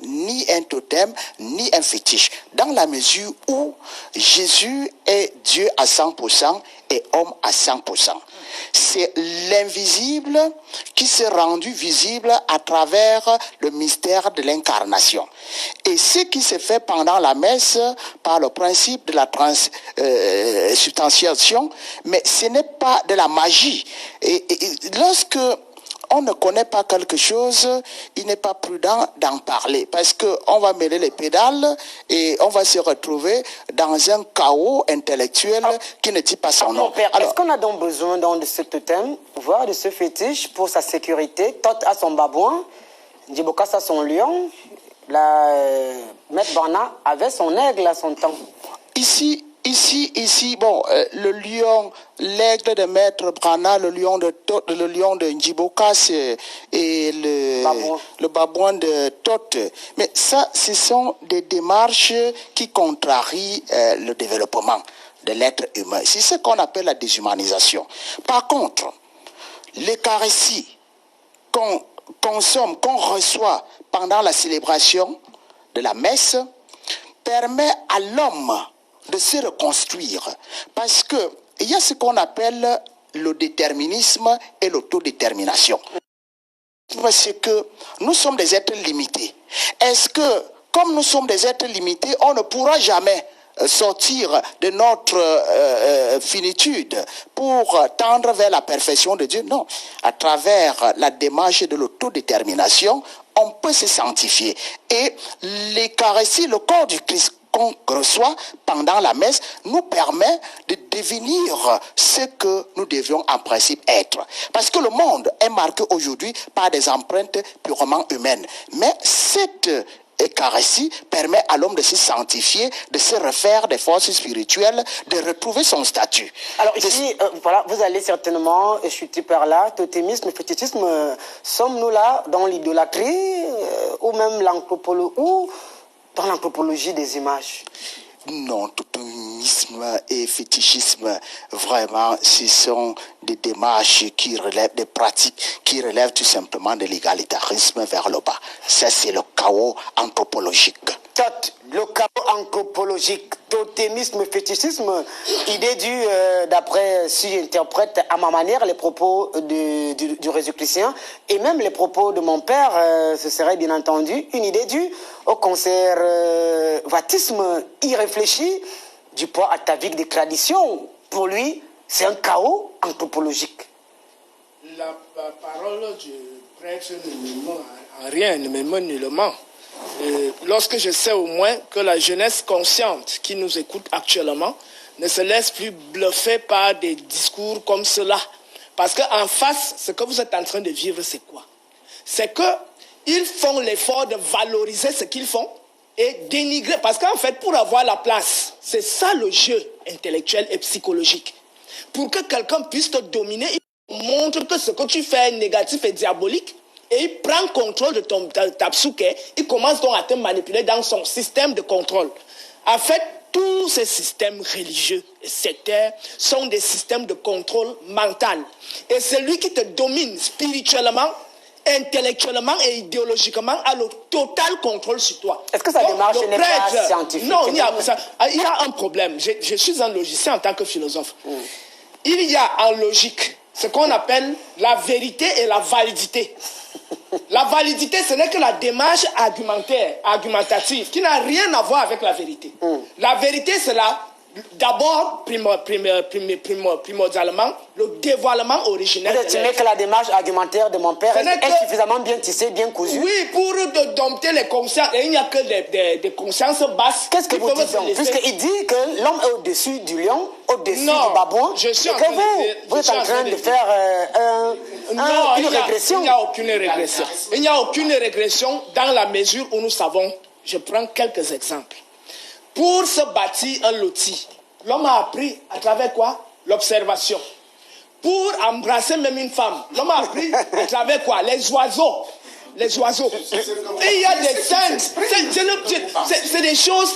ni un totem, ni un fétiche, dans la mesure où Jésus est Dieu à 100% et homme à 100%. C'est l'invisible qui s'est rendu visible à travers le mystère de l'incarnation. Et ce qui se fait pendant la messe par le principe de la transubstantiation, mais ce n'est pas de la magie. Et lorsque on ne connaît pas quelque chose, il n'est pas prudent d'en parler parce qu'on va mêler les pédales et on va se retrouver dans un chaos intellectuel qui ne dit pas son nom. Est-ce qu'on a donc besoin de ce totem, voire de ce fétiche pour sa sécurité? Tot a son babouin, Djiboka a son lion, Maître Bana avait son aigle à son temps. Ici, bon, le lion, l'aigle de Maître Brana, le lion de Djiboka et le babouin de Tot. Mais ça, ce sont des démarches qui contrarient le développement de l'être humain. C'est ce qu'on appelle la déshumanisation. Par contre, l'Eucharistie qu'on consomme, qu'on reçoit pendant la célébration de la messe, permet à l'homme de se reconstruire. Parce qu'il y a ce qu'on appelle le déterminisme et l'autodétermination. Parce que nous sommes des êtres limités. Est-ce que, comme nous sommes des êtres limités, on ne pourra jamais sortir de notre finitude pour tendre vers la perfection de Dieu? Non. À travers la démarche de l'autodétermination, on peut se sanctifier. Et l'Eucharistie, le corps du Christ qu'on reçoit pendant la messe, nous permet de devenir ce que nous devions en principe être. Parce que le monde est marqué aujourd'hui par des empreintes purement humaines. Mais cette Eucharistie permet à l'homme de se sanctifier, de se refaire des forces spirituelles, de retrouver son statut. Alors ici, voilà, vous allez certainement chuter par là, totémisme, fétichisme, sommes-nous là dans l'idolâtrie ou même l'anthropologie, ou dans l'anthropologie des images? Non, totémisme et fétichisme, vraiment, ce sont des démarches qui relèvent des pratiques, qui relèvent tout simplement de l'égalitarisme vers le bas. Ça, c'est le chaos anthropologique. Le chaos anthropologique, totémisme, fétichisme, idée due, d'après, si j'interprète à ma manière, les propos du Résiclicien et même les propos de mon père, ce serait bien entendu une idée due au conservatisme irréfléchi du poids atavique des traditions. Pour lui, c'est un chaos anthropologique. La parole du prêtre ne me ment en rien, ne me ment nullement. lorsque je sais au moins que la jeunesse consciente qui nous écoute actuellement ne se laisse plus bluffer par des discours comme cela. Parce qu'en face, ce que vous êtes en train de vivre, c'est quoi? C'est qu'ils font l'effort de valoriser ce qu'ils font et dénigrer. Parce qu'en fait, pour avoir la place, c'est ça le jeu intellectuel et psychologique. Pour que quelqu'un puisse te dominer, il montre que ce que tu fais est négatif et diabolique. Et il prend contrôle de ta psyché. Il commence donc à te manipuler dans son système de contrôle. En fait, tous ces systèmes religieux et sectaires sont des systèmes de contrôle mental. Et celui qui te domine spirituellement, intellectuellement et idéologiquement a le total contrôle sur toi. Est-ce que ça démarche n'est pas scientifique? Non, il y a un problème. Je suis un logicien en tant que philosophe. Il y a en logique ce qu'on appelle la vérité et la validité. La validité, ce n'est que la démarche argumentative, qui n'a rien à voir avec la vérité. La vérité, c'est d'abord, primordialement, le dévoilement originel. Vous estimez que la démarche argumentaire de mon père est suffisamment bien tissée, bien cousue? Oui, pour dompter les consciences. Et il n'y a que des consciences basses. Qu'est-ce que vous dites donc? Puisqu'il dit que l'homme est au-dessus du lion, au-dessus du babouin, et que vous êtes en train de faire une régression. Il n'y a aucune régression. Il n'y a aucune régression dans la mesure où nous savons. Je prends quelques exemples. Pour se bâtir un loti, l'homme a appris à travers quoi? L'observation. Pour embrasser même une femme, l'homme a appris à travers quoi? Les oiseaux. Les oiseaux. Et il y a des scènes. C'est des choses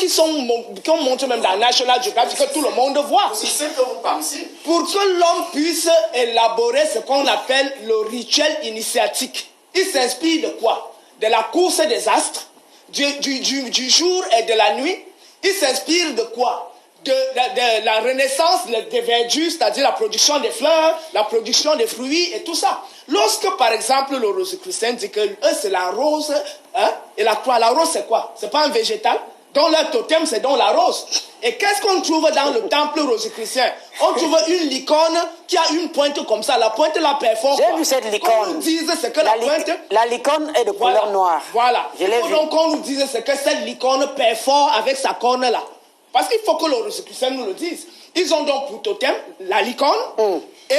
qu'on montre même dans National Geographic, que tout le monde voit. C'est ce que vous pensez. Pour que l'homme puisse élaborer ce qu'on appelle le rituel initiatique. Il s'inspire de quoi? De la course des astres, du jour et de la nuit. Il s'inspire de quoi? De la renaissance des verdures, c'est-à-dire la production des fleurs, la production des fruits et tout ça. Lorsque, par exemple, le rosicrucien dit que c'est la rose, et la croix, la rose c'est quoi? C'est pas un végétal? Donc leur totem c'est donc la rose. Et qu'est-ce qu'on trouve dans le temple rosicrucien? On trouve une licorne qui a une pointe comme ça. La pointe la perfore. J'ai vu cette licorne. Qu'on nous dise c'est que la pointe... La licorne est de couleur noire. Voilà. Il faut donc qu'on nous dise c'est que cette licorne perfore avec sa corne là. Parce qu'il faut que le rosicrucien nous le dise. Ils ont donc pour totem la licorne et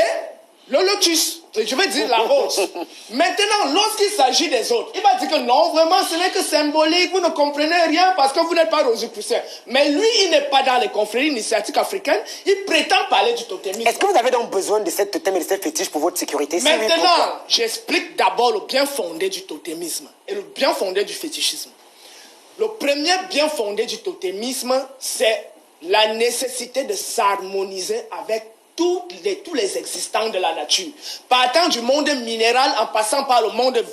le lotus. Je veux dire la rose. Maintenant, lorsqu'il s'agit des autres, il va dire que non, vraiment, ce n'est que symbolique, vous ne comprenez rien parce que vous n'êtes pas rosicrucien. Mais lui, il n'est pas dans les confréries initiatiques africaines, il prétend parler du totémisme. Est-ce que vous avez donc besoin de cette totem et de cette fétiche pour votre sécurité? Maintenant, j'explique d'abord le bien fondé du totémisme et le bien fondé du fétichisme. Le premier bien fondé du totémisme, c'est la nécessité de s'harmoniser avec tous les existants de la nature. Partant du monde minéral en passant par le monde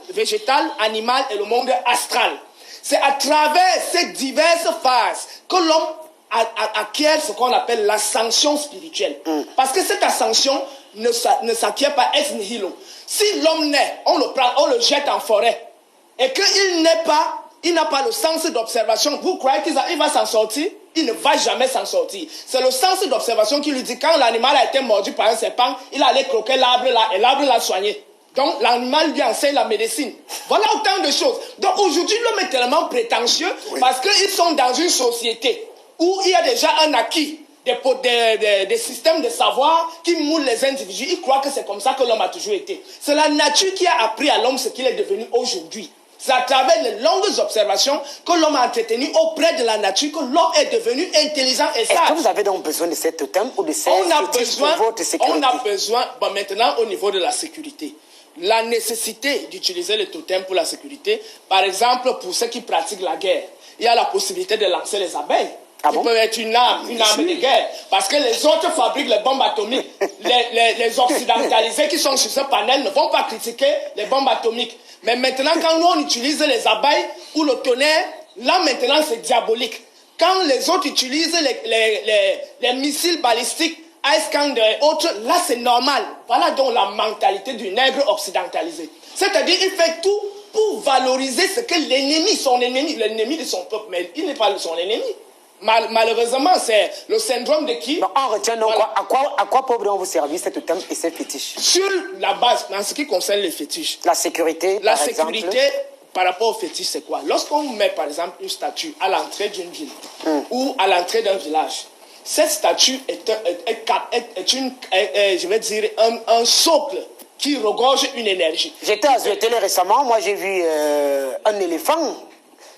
végétal, animal et le monde astral. C'est à travers ces diverses phases que l'homme acquiert ce qu'on appelle l'ascension spirituelle. Parce que cette ascension ne s'acquiert pas ex nihilo. Si l'homme naît, on le prend, on le jette en forêt. Et qu'il n'a pas le sens d'observation. Vous croyez qu'il va s'en sortir? Il ne va jamais s'en sortir. C'est le sens d'observation qui lui dit quand l'animal a été mordu par un serpent, il allait croquer l'arbre là et l'arbre l'a soigné. Donc l'animal lui enseigne la médecine. Voilà autant de choses. Donc aujourd'hui l'homme est tellement prétentieux parce qu'ils sont dans une société où il y a déjà un acquis, des systèmes de savoir qui moulent les individus. Ils croient que c'est comme ça que l'homme a toujours été. C'est la nature qui a appris à l'homme ce qu'il est devenu aujourd'hui. C'est à travers les longues observations que l'homme a entretenu auprès de la nature que l'homme est devenu intelligent et sage. Est-ce que vous avez donc besoin de cet totem ou de cette fétiche pour votre sécurité? On a besoin, maintenant au niveau de la sécurité, la nécessité d'utiliser le totem pour la sécurité, par exemple pour ceux qui pratiquent la guerre, il y a la possibilité de lancer les abeilles. Qui peut être une arme de guerre. Parce que les autres fabriquent les bombes atomiques. Les occidentalisés qui sont sur ce panel ne vont pas critiquer les bombes atomiques. Mais maintenant, quand nous on utilise les abeilles ou le tonnerre, là maintenant c'est diabolique. Quand les autres utilisent les missiles balistiques, Iskander et autres, là c'est normal. Voilà donc la mentalité du nègre occidentalisé. C'est-à-dire il fait tout pour valoriser ce que l'ennemi de son peuple. Mais il n'est pas son ennemi. Malheureusement, c'est le syndrome de qui? On retient donc à quoi peuvent vous servir cet totem et ces fétiches? Sur la base, en ce qui concerne les fétiches. La sécurité, La sécurité, par rapport au fétiche, c'est quoi? Lorsqu'on met, par exemple, une statue à l'entrée d'une ville ou à l'entrée d'un village, cette statue je vais dire, un socle qui regorge une énergie. J'étais à Zuetele récemment, moi j'ai vu un éléphant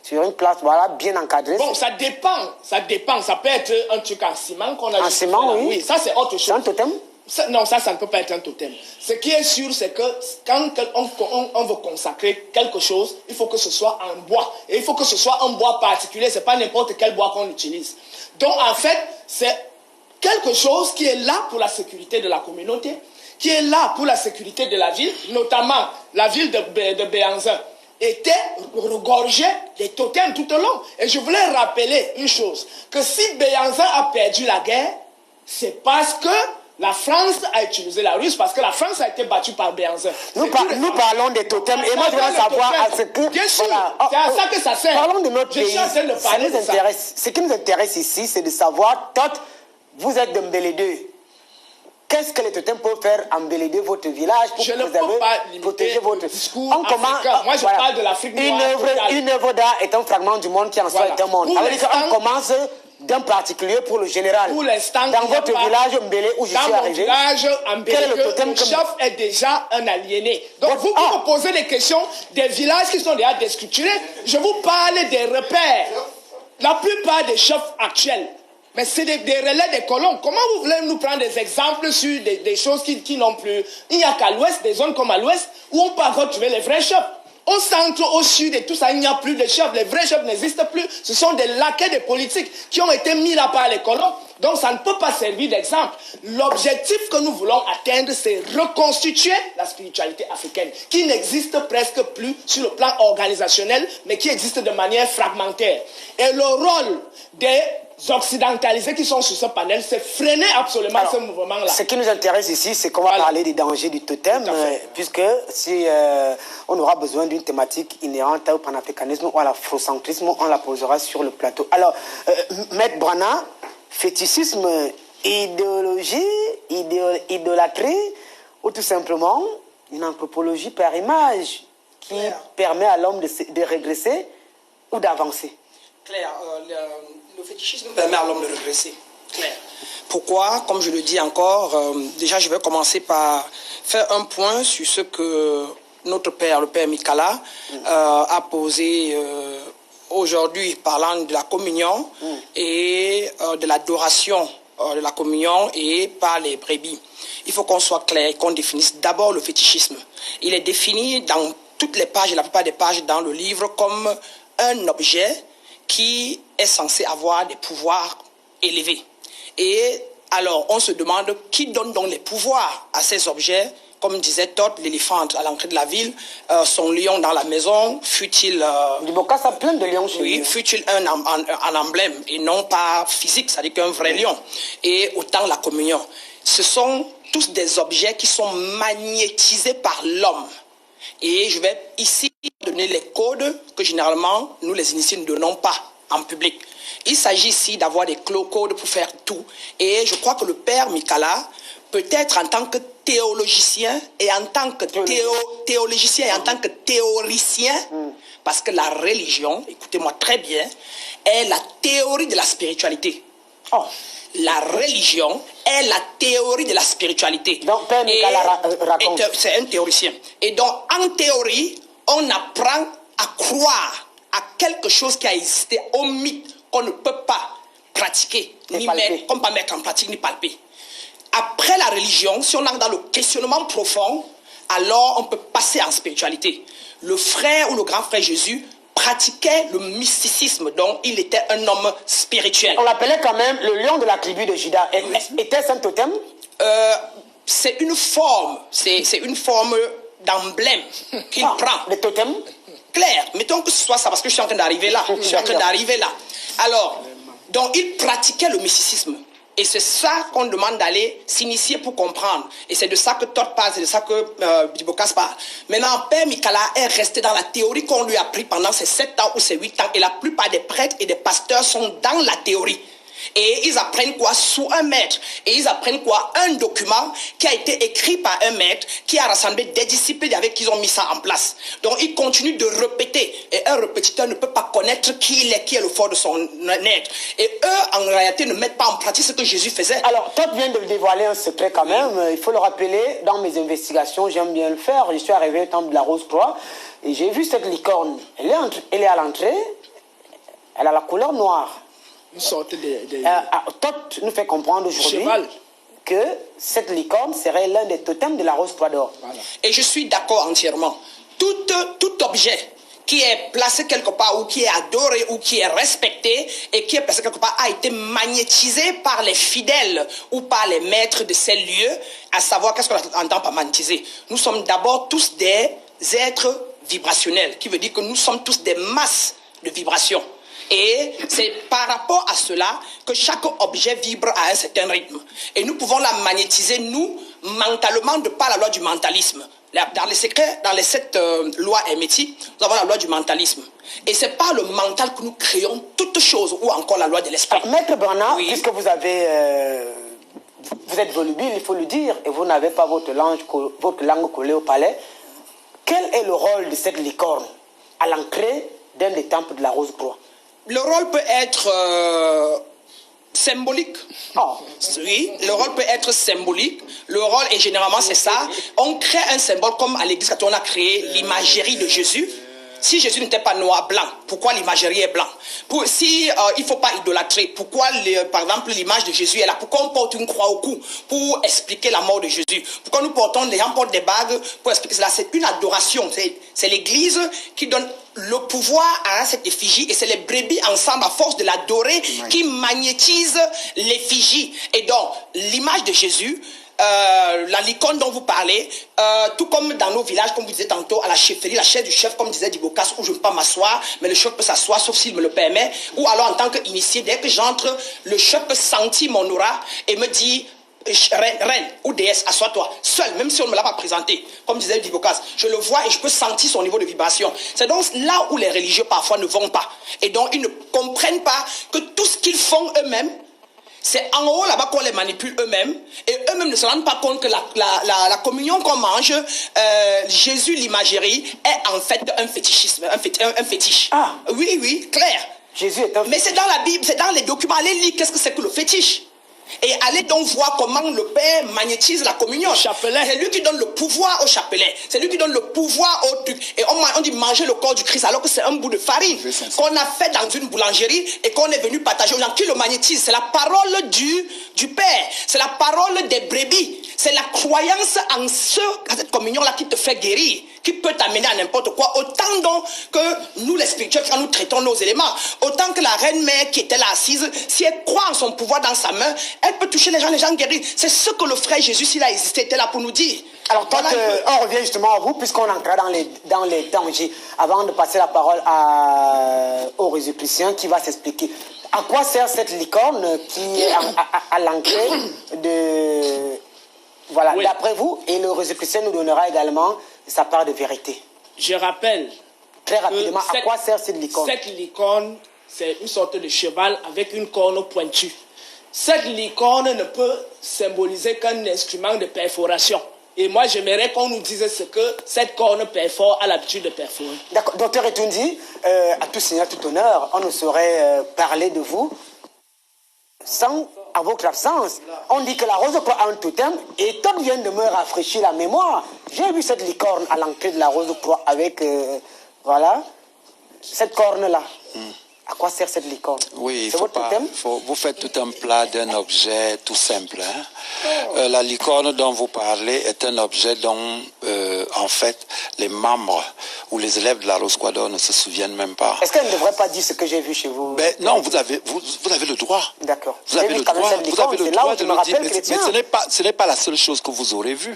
sur une place, voilà, bien encadrée. Bon, ça dépend, ça peut être un truc en ciment qu'on a en ciment, oui. Oui, ça c'est autre chose. C'est un totem? Non, ça ne peut pas être un totem. Ce qui est sûr, c'est que quand on veut consacrer quelque chose, il faut que ce soit en bois. Et il faut que ce soit un bois particulier, c'est pas n'importe quel bois qu'on utilise. Donc en fait, c'est quelque chose qui est là pour la sécurité de la communauté, qui est là pour la sécurité de la ville, notamment la ville de Béhanzin était regorgée des totems tout au long. Et je voulais rappeler une chose, que si Béhanzin a perdu la guerre, c'est parce que la France a utilisé la Russie, parce que la France a été battue par Béhanzin. Nous parlons des totems, et moi je voudrais savoir à ce que... Bien sûr, c'est à ça que ça sert. Parlons de notre pays. Ce qui nous intéresse ici, c'est de savoir, vous êtes de Mbélédé. Qu'est-ce que les totems peuvent faire en Mbélédé, votre village, pour je ne peux pas limiter votre discours africain. Moi, je parle de l'Afrique noire. Une œuvre d'art est un fragment du monde qui en soit est un monde. On commence d'un particulier pour le général. Pour l'instant, dans votre village Mbélé où je suis arrivé, quel est le totem? Le chef est déjà un aliéné. Donc vous me posez des questions des villages qui sont déjà déstructurés. Je vous parle des repères. La plupart des chefs actuels, mais c'est des relais des colons. Comment vous voulez nous prendre des exemples sur des choses qui n'ont plus? Il n'y a qu'à l'ouest, des zones comme à l'ouest, où on peut retrouver les vrais chefs. Au centre, au sud et tout ça, il n'y a plus de chefs. Les vrais chefs n'existent plus. Ce sont des laquais des politiques qui ont été mis là par les colons. Donc ça ne peut pas servir d'exemple. L'objectif que nous voulons atteindre, c'est reconstituer la spiritualité africaine, qui n'existe presque plus sur le plan organisationnel, mais qui existe de manière fragmentaire. Et le rôle des occidentalisés qui sont sur ce panel, c'est freiner absolument ce mouvement-là. Ce qui nous intéresse ici, c'est qu'on va parler des dangers du totem, puisque si on aura besoin d'une thématique inhérente au panafricanisme ou à l'afrocentrisme, on la posera sur le plateau. Alors, Maître Brana, fétichisme, idéologie, idolâtrie, ou tout simplement une anthropologie par image qui permet à l'homme de régresser ou d'avancer. Claire, le fétichisme permet à l'homme de régresser. Claire. Pourquoi? Comme je le dis encore, déjà je vais commencer par faire un point sur ce que notre père, le père Mikala, a posé aujourd'hui, parlant de la communion et de l'adoration de la communion et par les brebis. Il faut qu'on soit clair et qu'on définisse d'abord le fétichisme. Il est défini dans toutes les pages, la plupart des pages dans le livre, comme un objet qui est censé avoir des pouvoirs élevés. Et alors, on se demande qui donne donc les pouvoirs à ces objets. Comme disait Todd, l'éléphant à l'entrée de la ville, son lion dans la maison, fut-il... Du Boka, ça plein de lions chez lui. Oui, fut-il un emblème et non pas physique, c'est-à-dire qu'un vrai lion. Et autant la communion. Ce sont tous des objets qui sont magnétisés par l'homme. Et je vais ici donner les codes que généralement, nous les initiés ne donnons pas en public. Il s'agit ici d'avoir des codes pour faire tout. Et je crois que le père Mikala, peut-être en tant que théologicien et en tant que théologicien et en tant que théoricien, parce que la religion, écoutez-moi très bien, est la théorie de la spiritualité. La religion est la théorie de la spiritualité. Donc, Père Mikala raconte. C'est un théoricien. Et donc, en théorie, on apprend à croire à quelque chose qui a existé, au mythe qu'on ne peut pas pratiquer, ni mettre, comme pas mettre en pratique, ni palper. Après la religion, si on entre dans le questionnement profond, alors on peut passer en spiritualité. Le frère ou le grand frère Jésus pratiquait le mysticisme, donc il était un homme spirituel. On l'appelait quand même le lion de la tribu de Juda. Était-ce un totem? C'est une forme d'emblème qu'il prend. Le totem? Claire, mettons que ce soit ça, parce que je suis en train d'arriver là. Alors, donc il pratiquait le mysticisme. Et c'est ça qu'on demande d'aller s'initier pour comprendre. Et c'est de ça que Todd parle, c'est de ça que Bibokas parle. Maintenant, Père Mikala est resté dans la théorie qu'on lui a appris pendant ces 7 ans ou ces 8 ans. Et la plupart des prêtres et des pasteurs sont dans la théorie. Et ils apprennent quoi? Sous un maître. Et ils apprennent quoi? Un document qui a été écrit par un maître, qui a rassemblé des disciples avec qui ils ont mis ça en place. Donc ils continuent de répéter. Et un répétiteur ne peut pas connaître qui est le fort de son être. Et eux, en réalité, ne mettent pas en pratique ce que Jésus faisait. Alors, Todd vient de dévoiler un secret quand même. Il faut le rappeler, dans mes investigations, j'aime bien le faire. Je suis arrivé au temple de la Rose-Croix et j'ai vu cette licorne. Elle est à l'entrée, elle a la couleur noire. Une sorte de... Todd nous fait comprendre aujourd'hui que cette licorne serait l'un des totems de la Rose-Croix d'Or. Voilà. Et je suis d'accord entièrement. Tout objet qui est placé quelque part ou qui est adoré ou qui est respecté et qui est placé quelque part a été magnétisé par les fidèles ou par les maîtres de ces lieux, à savoir qu'est-ce qu'on entend par magnétiser. Nous sommes d'abord tous des êtres vibrationnels, qui veut dire que nous sommes tous des masses de vibrations. Et c'est par rapport à cela que chaque objet vibre à un certain rythme. Et nous pouvons la magnétiser, nous, mentalement, de par la loi du mentalisme. Dans les secrets, dans les 7 lois hermétiques, nous avons la loi du mentalisme. Et c'est par le mental que nous créons toutes choses, ou encore la loi de l'esprit. Maître Bernard, puisque vous avez... vous êtes volubile, il faut le dire, et vous n'avez pas votre langue collée au palais. Quel est le rôle de cette licorne à l'entrée d'un des temples de la Rose-Croix? Le rôle peut être symbolique. Oui, le rôle peut être symbolique. Le rôle, et généralement c'est ça, on crée un symbole comme à l'église quand on a créé l'imagerie de Jésus. Si Jésus n'était pas noir, blanc, pourquoi l'imagerie est blanc? Si il ne faut pas idolâtrer, pourquoi par exemple l'image de Jésus est là? Pourquoi on porte une croix au cou? Pour expliquer la mort de Jésus. Pourquoi nous portons, les gens portent des bagues pour expliquer cela? C'est une adoration. C'est l'église qui donne le pouvoir à cette effigie, et c'est les brebis ensemble, à force de l'adorer, qui magnétisent l'effigie. Et donc, l'image de Jésus, la licorne dont vous parlez, tout comme dans nos villages, comme vous disiez tantôt, à la chefferie, la chaise du chef, comme disait Dibocas, où je ne peux pas m'asseoir, mais le chef peut s'asseoir, sauf s'il me le permet, ou alors en tant qu'initié, dès que j'entre, le chef peut sentir mon aura et me dit: reine ou déesse, assois-toi, seul, même si on ne me l'a pas présenté, comme disait Dibocas, je le vois et je peux sentir son niveau de vibration. C'est donc là où les religieux parfois ne vont pas, et donc ils ne comprennent pas que tout ce qu'ils font eux-mêmes, c'est en haut là-bas qu'on les manipule eux-mêmes, et eux-mêmes ne se rendent pas compte que la communion qu'on mange, Jésus, l'imagerie, est en fait un fétichisme, un fétiche. Oui, clair. Jésus est un fétiche. Mais c'est dans la Bible, c'est dans les documents. Allez lire qu'est-ce que c'est que le fétiche. Et allez donc voir comment le Père magnétise la communion. C'est lui qui donne le pouvoir au chapelet. C'est lui qui donne le pouvoir au truc. Et on dit manger le corps du Christ alors que c'est un bout de farine qu'on a fait dans une boulangerie et qu'on est venu partager aux gens. Qui le magnétise? C'est la parole du Père. C'est la parole des brebis. C'est la croyance en cette communion-là qui te fait guérir, qui peut t'amener à n'importe quoi. Autant donc que nous, les spirituels, quand nous traitons nos éléments, autant que la reine-mère qui était là assise, si elle croit en son pouvoir dans sa main, elle peut toucher les gens guéris. C'est ce que le frère Jésus, s'il a existé, était là pour nous dire. Alors, toi, on revient justement à vous, puisqu'on entre dans les dangers. Avant de passer la parole au Résicrucien qui va s'expliquer. À quoi sert cette licorne qui est à l'entrée de... Voilà, d'après vous, et le Résicrucien nous donnera également sa part de vérité. Je rappelle très rapidement à quoi sert cette licorne. Cette licorne, c'est une sorte de cheval avec une corne pointue. Cette licorne ne peut symboliser qu'un instrument de perforation. Et moi, j'aimerais qu'on nous dise ce que cette corne perfore a l'habitude de perforer. D'accord. Docteur Etundi, à tout seigneur, tout honneur, on ne saurait parler de vous sans, à votre absence. On dit que la Rose-Croix a un totem, et Tom vient de me rafraîchir la mémoire. J'ai vu cette licorne à l'entrée de la Rose-Croix avec, voilà, cette corne-là. À quoi sert cette licorne? Oui, vous faites tout un plat d'un objet tout simple. Hein? La licorne dont vous parlez est un objet dont, en fait, les membres ou les élèves de la Rose-Croix d'Or ne se souviennent même pas. Est-ce qu'elle ne devrait pas dire ce que j'ai vu chez vous? Ben, non, vous avez le droit. D'accord. Vous avez le droit de le dire, mais ce n'est pas la seule chose que vous aurez vue.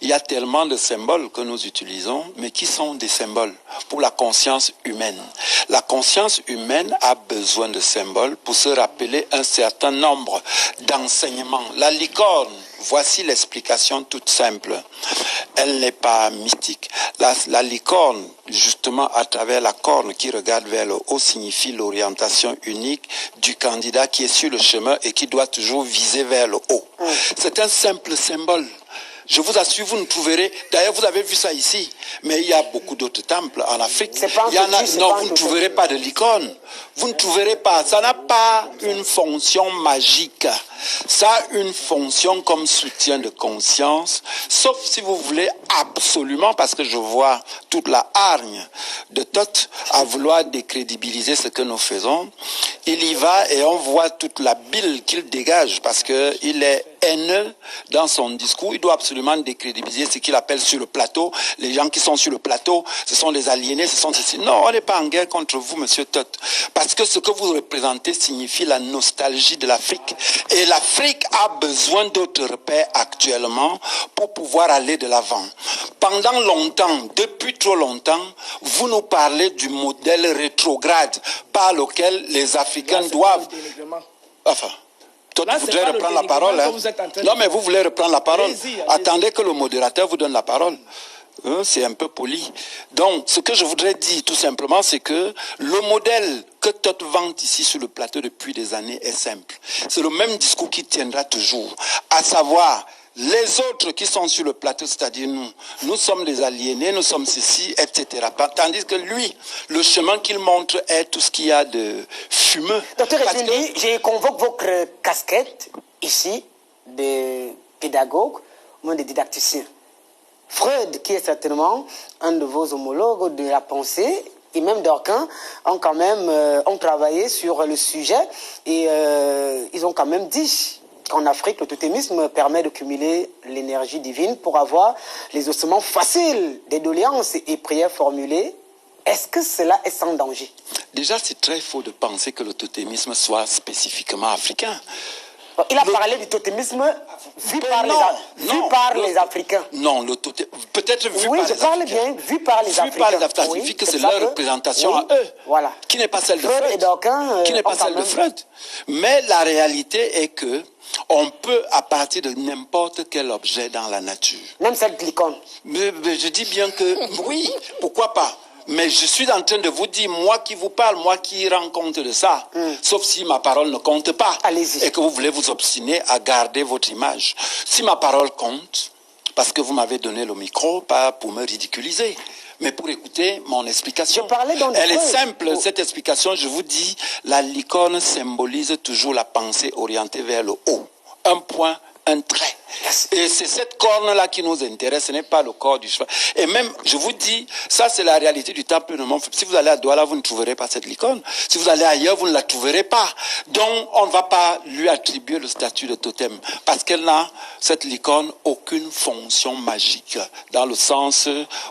Il y a tellement de symboles que nous utilisons, mais qui sont des symboles pour la conscience humaine. La conscience humaine a besoin de symboles pour se rappeler un certain nombre d'enseignements. La licorne Voici l'explication toute simple. Elle n'est pas mystique. La licorne, justement, à travers la corne qui regarde vers le haut, signifie l'orientation unique du candidat qui est sur le chemin et qui doit toujours viser vers le haut. C'est un simple symbole. Je vous assure, vous ne trouverez... D'ailleurs, vous avez vu ça ici. Mais il y a beaucoup d'autres temples en Afrique. Non, vous ne trouverez pas de licorne. Vous ne trouverez pas. Ça n'a pas une fonction magique. Ça a une fonction comme soutien de conscience. Sauf si vous voulez absolument, parce que je vois toute la hargne de Thoth à vouloir décrédibiliser ce que nous faisons. Il y va et on voit toute la bile qu'il dégage parce qu'il est haineux dans son discours. Il doit absolument décrédibiliser ce qu'il appelle sur le plateau. Les gens qui sont sur le plateau, ce sont les aliénés, ce sont ceci. Non, on n'est pas en guerre contre vous, monsieur Thoth. Parce que ce que vous représentez signifie la nostalgie de l'Afrique. Et l'Afrique a besoin d'autres repères actuellement pour pouvoir aller de l'avant. Pendant longtemps, depuis trop longtemps, vous nous parlez du modèle rétrograde par lequel les Africains doivent... Enfin... Toi, tu voudrais reprendre la parole, hein? Non, mais vous voulez reprendre la parole. Attendez que le modérateur vous donne la parole. C'est un peu poli. Donc, ce que je voudrais dire, tout simplement, c'est que le modèle que Thoth vante ici sur le plateau depuis des années est simple. C'est le même discours qui tiendra toujours. À savoir... Les autres qui sont sur le plateau, c'est-à-dire nous sommes des aliénés, nous sommes ceci, etc. Tandis que lui, le chemin qu'il montre est tout ce qu'il y a de fumeux. Docteur Etundi, je convoque votre casquette ici de pédagogue ou de didacticien. Freud, qui est certainement un de vos homologues de la pensée, et même Durkheim, ont travaillé sur le sujet et ils ont quand même dit qu'en Afrique, le totémisme permet de cumuler l'énergie divine pour avoir les ossements faciles des doléances et prières formulées. Est-ce que cela est sans danger? Déjà, c'est très faux de penser que le totémisme soit spécifiquement africain. Il a parlé du totémisme vu par les Africains. Non, le totémisme, peut-être vu oui, par je les parle Africains. bien, vu par les Africains. Vu par les Africains, signifie que c'est leur représentation à eux, voilà. Qui n'est pas celle de Freud. Freud, qui n'est pas celle de Freud. Mais la réalité est que on peut, à partir de n'importe quel objet dans la nature. Même cette licorne. Mais je dis bien que, oui, pourquoi pas. Mais je suis en train de vous dire, moi qui vous parle, moi qui rends compte de ça, sauf si ma parole ne compte pas, et que vous voulez vous obstiner à garder votre image. Si ma parole compte, parce que vous m'avez donné le micro, pas pour me ridiculiser, mais pour écouter mon explication. Elle est simple, cette explication, je vous dis, la licorne symbolise toujours la pensée orientée vers le haut. Un point, un trait. Et c'est cette corne-là qui nous intéresse, ce n'est pas le corps du cheval. Et même, je vous dis, ça c'est la réalité du temple de Mont. Si vous allez à Douala, vous ne trouverez pas cette licorne. Si vous allez ailleurs, vous ne la trouverez pas. Donc, on ne va pas lui attribuer le statut de totem. Parce qu'elle n'a, cette licorne, aucune fonction magique. Dans le sens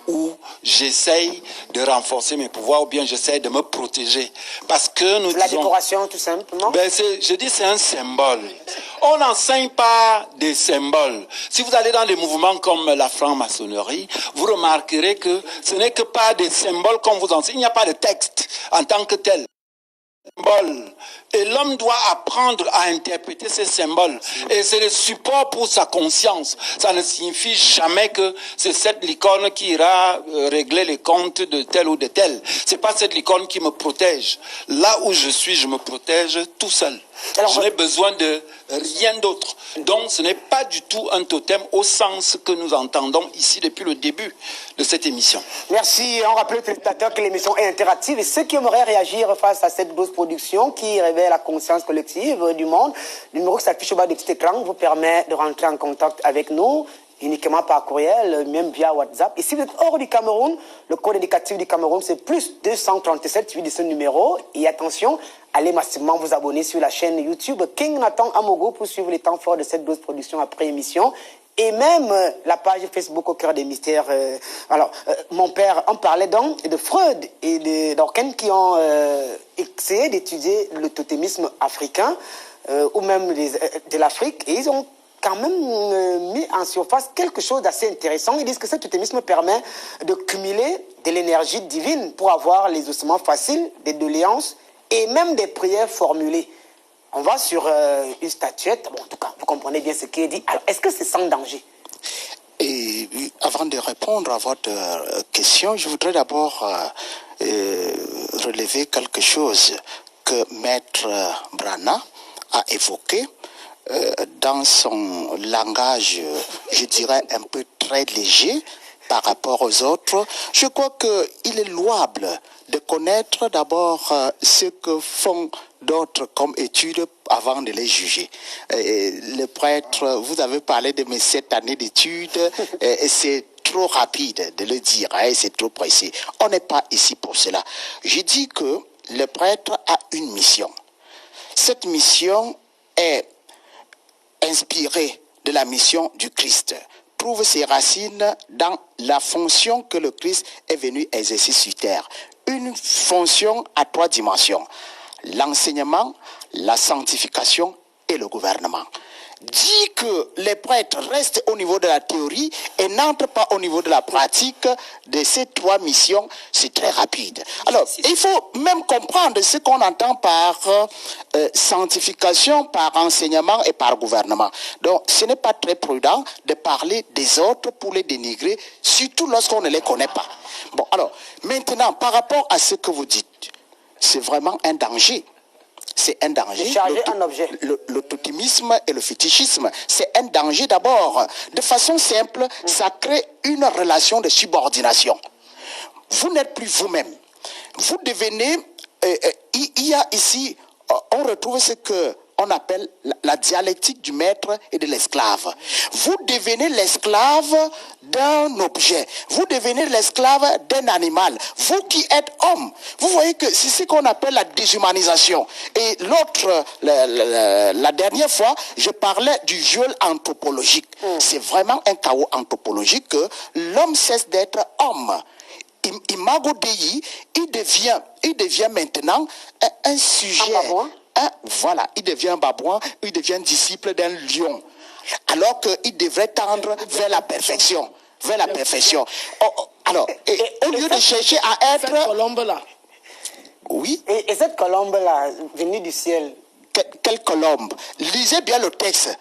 où j'essaye de renforcer mes pouvoirs ou bien j'essaye de me protéger. Parce que nous la décoration, tout simplement. Ben je dis c'est un symbole. On n'enseigne pas des symboles. Si vous allez dans des mouvements comme la franc-maçonnerie, vous remarquerez que ce n'est que pas des symboles qu'on vous enseigne. Il n'y a pas de texte en tant que tel. Et l'homme doit apprendre à interpréter ces symboles. Et c'est le support pour sa conscience. Ça ne signifie jamais que c'est cette licorne qui ira régler les comptes de tel ou de tel. C'est pas cette licorne qui me protège. Là où je suis, je me protège tout seul. Alors, je n'ai besoin de rien d'autre. Donc ce n'est pas du tout un totem au sens que nous entendons ici depuis le début de cette émission. Merci. On rappelle aux téléspectateurs que l'émission est interactive et ceux qui aimeraient réagir face à cette grosse production qui révèle la conscience collective du monde, le numéro qui s'affiche au bas du petit écran vous permet de rentrer en contact avec nous uniquement par courriel, même via WhatsApp. Et si vous êtes hors du Cameroun, le code indicatif du Cameroun, c'est plus 237 suivi de ce numéro. Et attention, allez massivement vous abonner sur la chaîne YouTube King Nathan Amogo pour suivre les temps forts de cette dose production après émission. Et même la page Facebook Au cœur des mystères. Mon père en parlait donc de Freud et de Durkheim qui ont essayé d'étudier le totémisme africain ou même de l'Afrique. Et ils ont quand même mis en surface quelque chose d'assez intéressant. Ils disent que ce totémisme permet de cumuler de l'énergie divine pour avoir les ossements faciles, des doléances et même des prières formulées. On va sur une statuette. Bon, en tout cas, vous comprenez bien ce qui est dit. Alors, est-ce que c'est sans danger? Et avant de répondre à votre question, je voudrais d'abord relever quelque chose que Maître Brana a évoqué dans son langage, je dirais, un peu très léger par rapport aux autres. Je crois qu'il est louable de connaître d'abord ce que font d'autres comme études avant de les juger. Le prêtre, vous avez parlé de mes 7 années d'études, et c'est trop rapide de le dire, hein, c'est trop précis. On n'est pas ici pour cela. Je dis que le prêtre a une mission. Cette mission est inspirée de la mission du Christ, trouve ses racines dans la fonction que le Christ est venu exercer sur terre. Une fonction à 3 dimensions: l'enseignement, la sanctification et le gouvernement. Dit que les prêtres restent au niveau de la théorie et n'entrent pas au niveau de la pratique de ces 3 missions, c'est très rapide. Alors, il faut même comprendre ce qu'on entend par sanctification, par enseignement et par gouvernement. Donc, ce n'est pas très prudent de parler des autres pour les dénigrer, surtout lorsqu'on ne les connaît pas. Bon, alors, maintenant, par rapport à ce que vous dites, c'est vraiment un danger. C'est un danger. Le totémisme et le fétichisme, c'est un danger d'abord. De façon simple, ça crée une relation de subordination. Vous n'êtes plus vous-même. Vous devenez... il y a ici, on retrouve ce que on appelle la dialectique du maître et de l'esclave. Vous devenez l'esclave d'un objet. Vous devenez l'esclave d'un animal. Vous qui êtes homme. Vous voyez que c'est ce qu'on appelle la déshumanisation. Et l'autre, la dernière fois, je parlais du viol anthropologique. C'est vraiment un chaos anthropologique que l'homme cesse d'être homme. Imago Dei, il devient maintenant un sujet. Voilà, il devient un babouin, il devient disciple d'un lion. Alors qu'il devrait tendre vers la perfection. Vers la perfection. Alors, au lieu de chercher à être... Cette colombe-là. Oui. Et cette colombe-là, venue du ciel. Quelle colombe? Lisez bien le texte.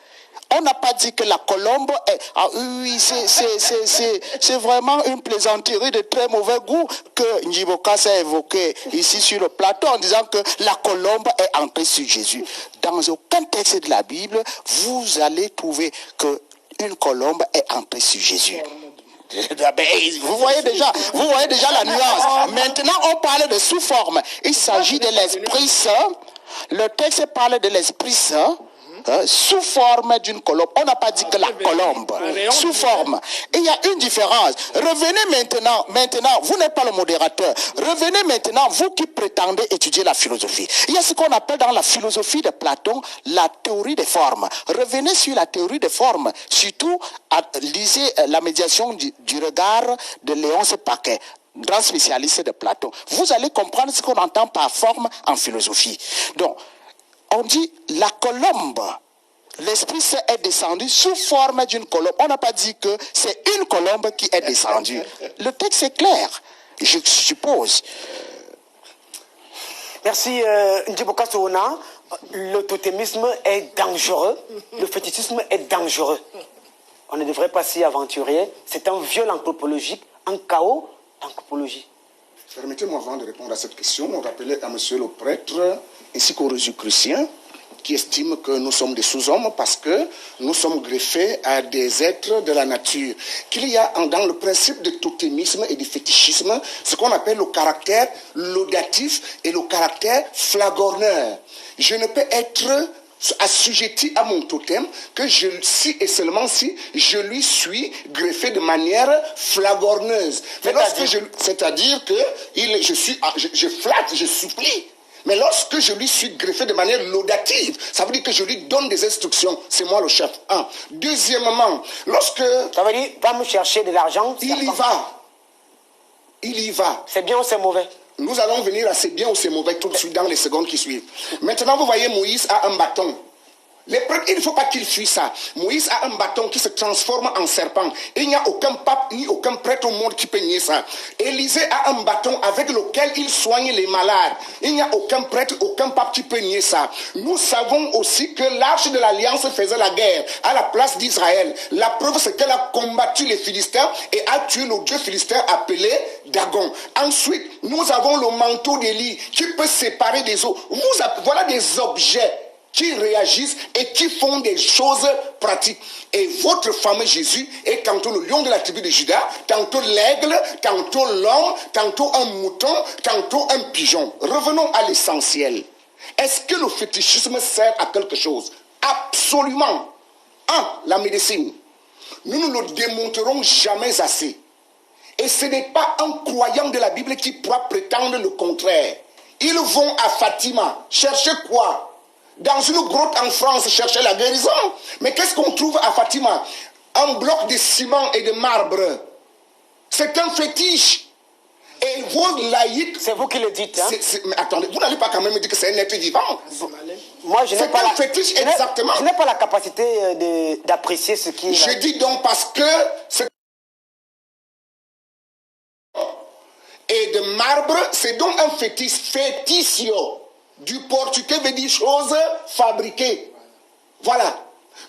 On n'a pas dit que la colombe est... Ah oui, c'est vraiment une plaisanterie de très mauvais goût que Njiboka s'est évoqué ici sur le plateau en disant que la colombe est entrée sur Jésus. Dans aucun texte de la Bible, vous allez trouver qu'une colombe est entrée sur Jésus. Vous voyez déjà la nuance. Maintenant, on parle de sous-forme. Il s'agit de l'Esprit Saint. Le texte parle de l'Esprit Saint. Sous forme d'une colombe. On n'a pas dit que la colombe. Sous forme. Et il y a une différence. Revenez maintenant, vous n'êtes pas le modérateur. Revenez maintenant, vous qui prétendez étudier la philosophie. Il y a ce qu'on appelle dans la philosophie de Platon la théorie des formes. Revenez sur la théorie des formes. Surtout, lisez la médiation du regard de Léonce Paquet, grand spécialiste de Platon. Vous allez comprendre ce qu'on entend par forme en philosophie. Donc, on dit la colombe. L'Esprit Saint est descendu sous forme d'une colombe. On n'a pas dit que c'est une colombe qui est descendue. Le texte est clair, je suppose. Merci, Njiboka Soona. Le totémisme est dangereux. Le fétichisme est dangereux. On ne devrait pas s'y aventurer. C'est un viol anthropologique, un chaos d'anthropologie. Permettez-moi, avant de répondre à cette question, on rappelait à monsieur le prêtre ainsi qu'aux Rosicruciens qui estiment que nous sommes des sous-hommes parce que nous sommes greffés à des êtres de la nature. Qu'il y a dans le principe du totémisme et du fétichisme ce qu'on appelle le caractère laudatif et le caractère flagorneur. Je ne peux être assujetti à mon totem que si et seulement si je lui suis greffé de manière flagorneuse. C'est-à-dire que je flatte, je supplie. Mais lorsque je lui suis greffé de manière laudative, ça veut dire que je lui donne des instructions. C'est moi le chef. Deuxièmement, lorsque... Ça veut dire, va me chercher de l'argent. Il y va. C'est bien ou c'est mauvais? Nous allons venir à c'est bien ou c'est mauvais tout de suite dans les secondes qui suivent. Maintenant, vous voyez, Moïse a un bâton. Les prêtres, il ne faut pas qu'ils fuient ça. Moïse a un bâton qui se transforme en serpent. Il n'y a aucun pape ni aucun prêtre au monde qui peut nier ça. Élisée a un bâton avec lequel il soigne les malades. Il n'y a aucun prêtre, aucun pape qui peut nier ça. Nous savons aussi que l'arche de l'alliance faisait la guerre à la place d'Israël. La preuve, c'est qu'elle a combattu les Philistins et a tué le dieu philistin appelé Dagon. Ensuite, nous avons le manteau d'Élie qui peut séparer des eaux. Voilà des objets qui réagissent et qui font des choses pratiques. Et votre fameux Jésus est tantôt le lion de la tribu de Juda, tantôt l'aigle, tantôt l'homme, tantôt un mouton, tantôt un pigeon. Revenons à l'essentiel. Est-ce que le fétichisme sert à quelque chose? Absolument. La médecine. Nous ne le démonterons jamais assez. Et ce n'est pas un croyant de la Bible qui pourra prétendre le contraire. Ils vont à Fatima. Chercher quoi? Dans une grotte en France, chercher la guérison. Mais qu'est-ce qu'on trouve à Fatima? Un bloc de ciment et de marbre. C'est un fétiche. Et vos laïcs... C'est vous qui le dites. Hein? Mais attendez, vous n'allez pas quand même me dire que c'est un être vivant. Moi, je n'ai pas fétiche, exactement. Je n'ai pas la capacité d'apprécier ce qui... Je dis donc parce que... Et de marbre, c'est donc un fétiche. Féticio. Du portugais veut dire chose fabriquée. Voilà.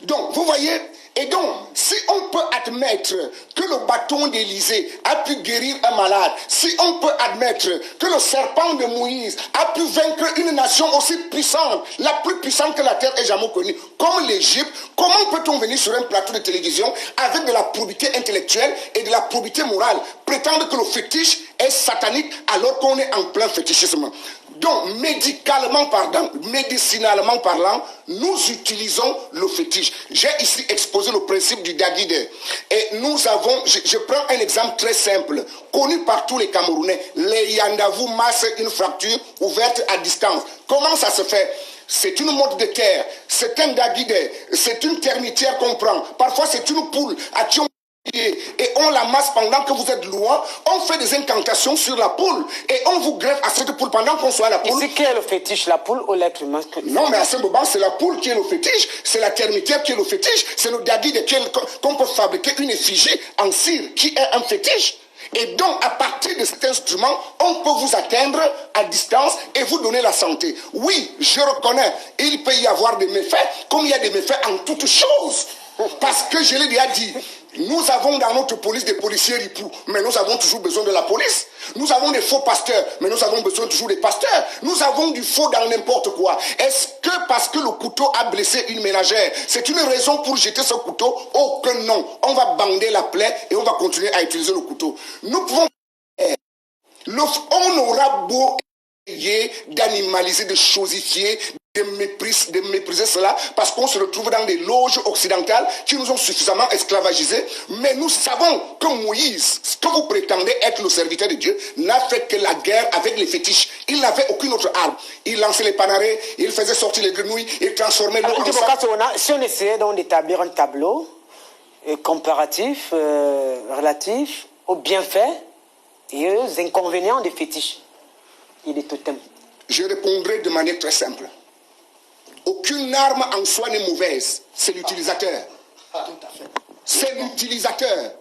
Donc, vous voyez, et donc, si on peut admettre que le bâton d'Élysée a pu guérir un malade, si on peut admettre que le serpent de Moïse a pu vaincre une nation aussi puissante, la plus puissante que la terre ait jamais connue, comme l'Égypte, comment peut-on venir sur un plateau de télévision avec de la probité intellectuelle et de la probité morale, prétendre que le fétiche est satanique alors qu'on est en plein fétichisme? Donc, médicinalement parlant, nous utilisons le fétiche. J'ai ici exposé le principe du Daguide. Et nous avons, je prends un exemple très simple, connu par tous les Camerounais. Les Yandavou massent une fracture ouverte à distance. Comment ça se fait? C'est une motte de terre, c'est un Daguide, c'est une termitière qu'on prend. Parfois, c'est une poule à qui on et on la masse pendant que vous êtes loin, on fait des incantations sur la poule et on vous greffe à cette poule pendant qu'on soit à la poule. Ici, qui est le fétiche, la poule ou l'être humain? Non, mais à ce moment, c'est la poule qui est le fétiche, c'est la termitière qui est le fétiche, c'est le Daguide qu'on peut fabriquer une effigie en cire qui est un fétiche. Et donc, à partir de cet instrument, on peut vous atteindre à distance et vous donner la santé. Oui, je reconnais, il peut y avoir des méfaits, comme il y a des méfaits en toutes choses. Parce que je l'ai déjà dit, nous avons dans notre police des policiers ripoux, mais nous avons toujours besoin de la police. Nous avons des faux pasteurs, mais nous avons besoin toujours des pasteurs. Nous avons du faux dans n'importe quoi. Est-ce que parce que le couteau a blessé une ménagère, c'est une raison pour jeter ce couteau? Oh que non, on va bander la plaie et on va continuer à utiliser le couteau. Nous pouvons... On aura beau essayer d'animaliser, de chosifier, de mépriser cela, parce qu'on se retrouve dans des loges occidentales qui nous ont suffisamment esclavagisés, mais nous savons que Moïse, ce que vous prétendez être le serviteur de Dieu, n'a fait que la guerre avec les fétiches. Il n'avait aucune autre arme. Il lançait les panarés, il faisait sortir les grenouilles, il transformait l'eau en sang. Si on essayait donc d'établir un tableau comparatif, relatif aux bienfaits et aux inconvénients des fétiches et des totems. Je répondrai de manière très simple. Aucune arme en soi n'est mauvaise, c'est l'utilisateur. C'est l'utilisateur.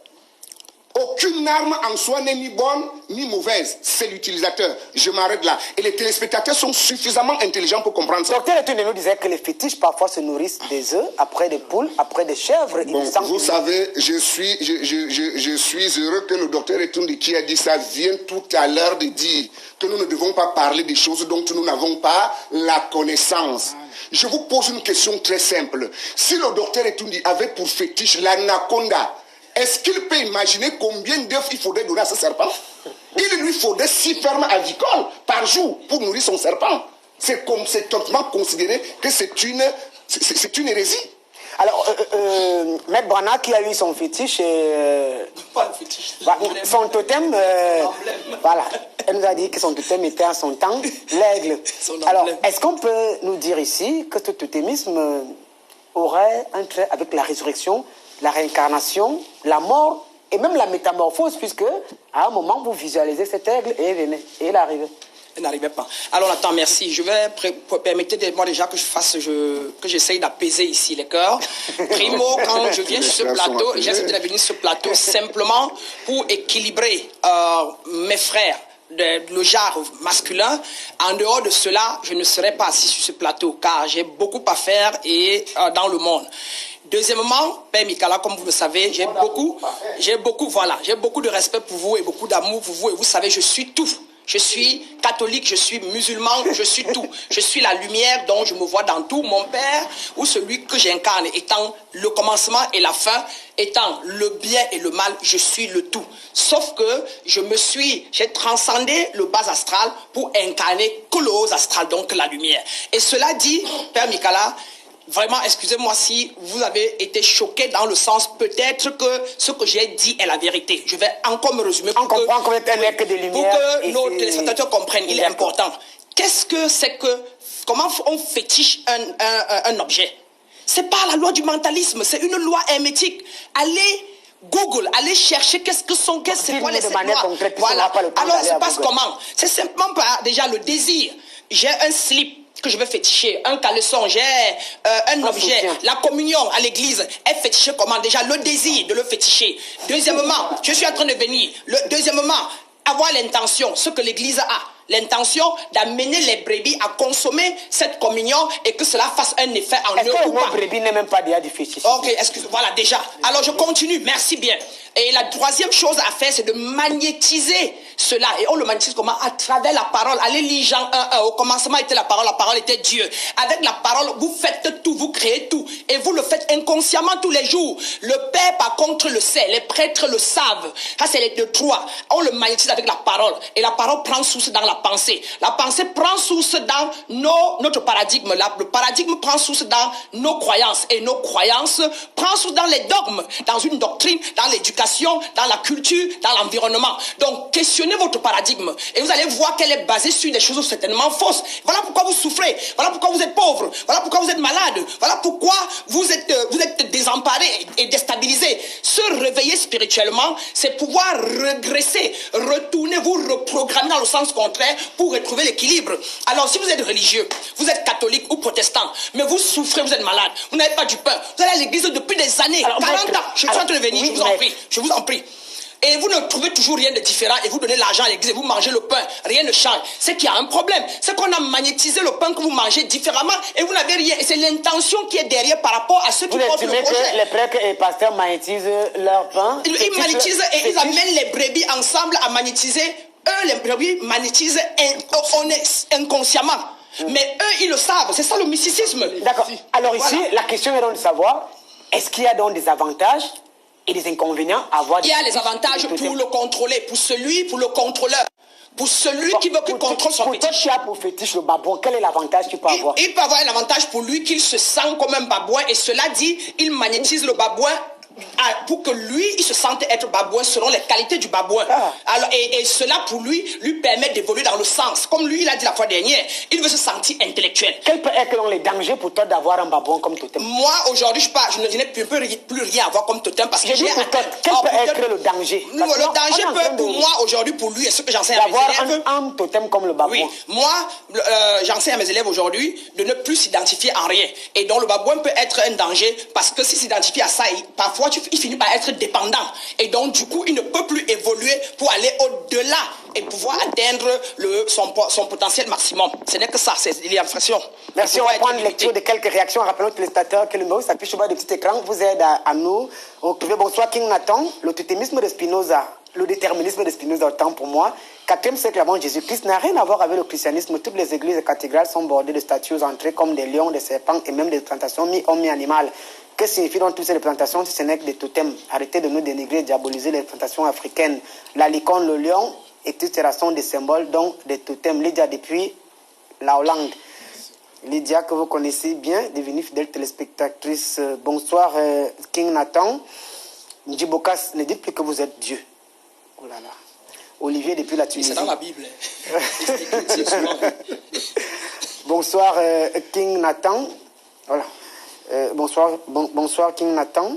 Aucune arme en soi n'est ni bonne ni mauvaise, c'est l'utilisateur. Je m'arrête là. Et les téléspectateurs sont suffisamment intelligents pour comprendre ça. Docteur Etunde nous disait que les fétiches parfois se nourrissent des œufs, après des poules, après des chèvres. Bon, vous savez, je suis heureux que le docteur Etunde qui a dit ça vienne tout à l'heure de dire que nous ne devons pas parler des choses dont nous n'avons pas la connaissance. Je vous pose une question très simple. Si le docteur Etunde avait pour fétiche l'anaconda, est-ce qu'il peut imaginer combien d'œufs il faudrait donner à ce serpent? Il lui faudrait 6 fermes avicoles par jour pour nourrir son serpent. C'est totalement considéré que c'est une hérésie. Alors, Maître Brana qui a eu son fétiche, pas le fétiche, son totem, voilà, elle nous a dit que son totem était à son temps, l'aigle. Alors, est-ce qu'on peut nous dire ici que ce totémisme aurait un trait avec la résurrection, la réincarnation, la mort et même la métamorphose, puisque à un moment vous visualisez cet aigle et il venait, et il arrivait. Elle n'arrivait pas. Alors, Nathan, merci. Je vais permettez-moi déjà que je fasse, que j'essaye d'apaiser ici les cœurs. Primo, quand je viens sur ce plateau, j'essaie de venir sur ce plateau simplement pour équilibrer mes frères, le genre masculin. En dehors de cela, je ne serai pas assis sur ce plateau car j'ai beaucoup à faire et dans le monde. Deuxièmement, Père Mikala, comme vous le savez, j'ai beaucoup de respect pour vous et beaucoup d'amour pour vous. Et vous savez, je suis tout. Je suis catholique, je suis musulman, je suis tout. Je suis la lumière dont je me vois dans tout. Mon Père, ou celui que j'incarne, étant le commencement et la fin, étant le bien et le mal, je suis le tout. Sauf que j'ai transcendé le bas astral pour incarner que le haut astral, donc la lumière. Et cela dit, Père Mikala, vraiment, excusez-moi si vous avez été choqué dans le sens que ce que j'ai dit est la vérité. Je vais encore me résumer pour que nos téléspectateurs comprennent. Il est important. Qu'est-ce que c'est que... Comment on fétiche un objet? C'est pas la loi du mentalisme, c'est une loi hermétique. Allez Google, allez chercher c'est quoi les lois. Voilà. Alors, ça se passe comment? C'est simplement déjà le désir. J'ai un slip que je vais féticher, un caleçon, j'ai un objet, soutien. La communion à l'église est fétichée comment? Déjà le désir de le féticher. Deuxièmement, je suis en train de venir. Deuxièmement, avoir l'intention, ce que l'église a. L'intention d'amener les brebis à consommer cette communion et que cela fasse un effet en eux. Est-ce que le brebis n'est même pas déjà du fétiche? Ok, excusez-moi, voilà, déjà. Alors je continue, merci bien. Et la troisième chose à faire, c'est de magnétiser cela. Et on le magnétise comment? À travers la parole. Allez lire Jean 1:1. Au commencement était la parole était Dieu. Avec la parole, vous faites tout, vous créez tout. Et vous le faites inconsciemment tous les jours. Le Père, par contre, le sait. Les prêtres le savent. Ça, c'est les deux, trois. On le magnétise avec la parole. Et la parole prend source dans la pensée. La pensée prend source dans notre paradigme. Le paradigme prend source dans nos croyances. Et nos croyances prennent source dans les dogmes, dans une doctrine, dans l'éducation, dans la culture, dans l'environnement. Donc, questionnez votre paradigme et vous allez voir qu'elle est basée sur des choses certainement fausses. Voilà pourquoi vous souffrez. Voilà pourquoi vous êtes pauvre. Voilà pourquoi vous êtes malade. Voilà pourquoi vous êtes désemparé et déstabilisé. Se réveiller spirituellement, c'est pouvoir regresser, retourner, vous reprogrammer dans le sens contraire pour retrouver l'équilibre. Alors, si vous êtes religieux, vous êtes catholique ou protestant, mais vous souffrez, vous êtes malade, vous n'avez pas du pain, vous allez à l'église depuis des années, 40 ans, je suis en train de venir, oui, je vous en prie. Et vous ne trouvez toujours rien de différent et vous donnez l'argent à l'église et vous mangez le pain, rien ne change. C'est qu'il y a un problème. C'est qu'on a magnétisé le pain que vous mangez différemment et vous n'avez rien. Et c'est l'intention qui est derrière par rapport à ceux qui portent le projet. Que les prêtres et les pasteurs magnétisent leur pain? Ils magnétisent et ils amènent les brebis ensemble à magnétiser. Eux, les brebis magnétisent inconsciemment. Mais eux, ils le savent. C'est ça le mysticisme. D'accord. Alors ici, la question est donc de savoir, est-ce qu'il y a donc des avantages et des inconvénients à avoir? Il y a les avantages pour le contrôler, pour le contrôleur, pour celui qui veut qu'il contrôle son fétiche. Pour toi, tu as pour fétiche le babouin, quel est l'avantage qu'il peut avoir? Il peut avoir un avantage pour lui qu'il se sent comme un babouin et cela dit, il magnétise le babouin pour que lui, il se sente être babouin selon les qualités du babouin. Alors, et cela pour lui permet d'évoluer dans le sens. Comme lui, il a dit la fois dernière, il veut se sentir intellectuel. Quels peuvent être les dangers pour toi d'avoir un babouin comme totem? Moi, aujourd'hui, je n'ai plus rien à voir comme totem parce que j'ai... Quel peut être le danger? Le danger peut pour moi, aujourd'hui, pour lui, et ce que j'enseigne à mes élèves... un totem comme le babouin. Oui, moi, j'enseigne à mes élèves aujourd'hui de ne plus s'identifier à rien. Et donc, le babouin peut être un danger parce que s'il s'identifie à ça, parfois, il finit par être dépendant. Et donc, du coup, il ne peut plus évoluer pour aller au-delà et pouvoir atteindre son potentiel maximum. Ce n'est que ça, c'est l'infraction. Merci, on va prendre lecture de quelques réactions. Rappelons aux téléspectateurs que le numéro s'affiche au bas du petit écran vous aide à nous retrouver. Bonsoir, King Nathan. Le totémisme de Spinoza, le déterminisme de Spinoza, autant pour moi. 4e siècle avant Jésus-Christ n'a rien à voir avec le christianisme. Toutes les églises et cathédrales sont bordées de statues aux entrées comme des lions, des serpents et même des représentations mi-homme, mi-animal. Que signifient donc toutes ces représentations si ce n'est que des totems? Arrêtez de nous dénigrer et diaboliser les représentations africaines. La licorne, le lion, etc. sont des symboles, donc des totems. Lydia depuis la Hollande. Lydia, que vous connaissez bien, devenue fidèle téléspectatrice. Bonsoir, King Nathan. Ndjibokas, ne dites plus que vous êtes Dieu. Oh là là. Olivier depuis la Tunisie. C'est dans la Bible. Bonsoir, King Nathan. Voilà. Bonsoir King Nathan.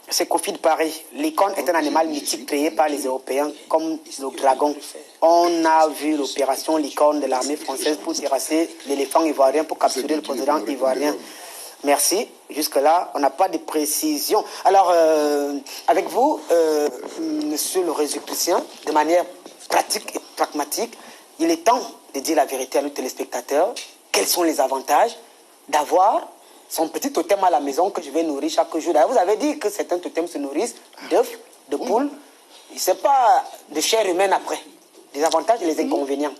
c'est Kofi de Paris. L'icône est un animal mythique créé par les Européens comme le dragon. On a vu l'opération l'icône de l'armée française pour terrasser l'éléphant ivoirien, pour capturer le président ivoirien. Merci. Jusque-là, on n'a pas de précision. Alors, avec vous, monsieur le résoluticien, de manière pratique et pragmatique, il est temps de dire la vérité à nos téléspectateurs. Quels sont les avantages d'avoir son petit totem à la maison que je vais nourrir chaque jour? D'ailleurs, vous avez dit que certains totems se nourrissent d'œufs, de poules. Ce n'est pas de chair humaine après. Les avantages et les inconvénients.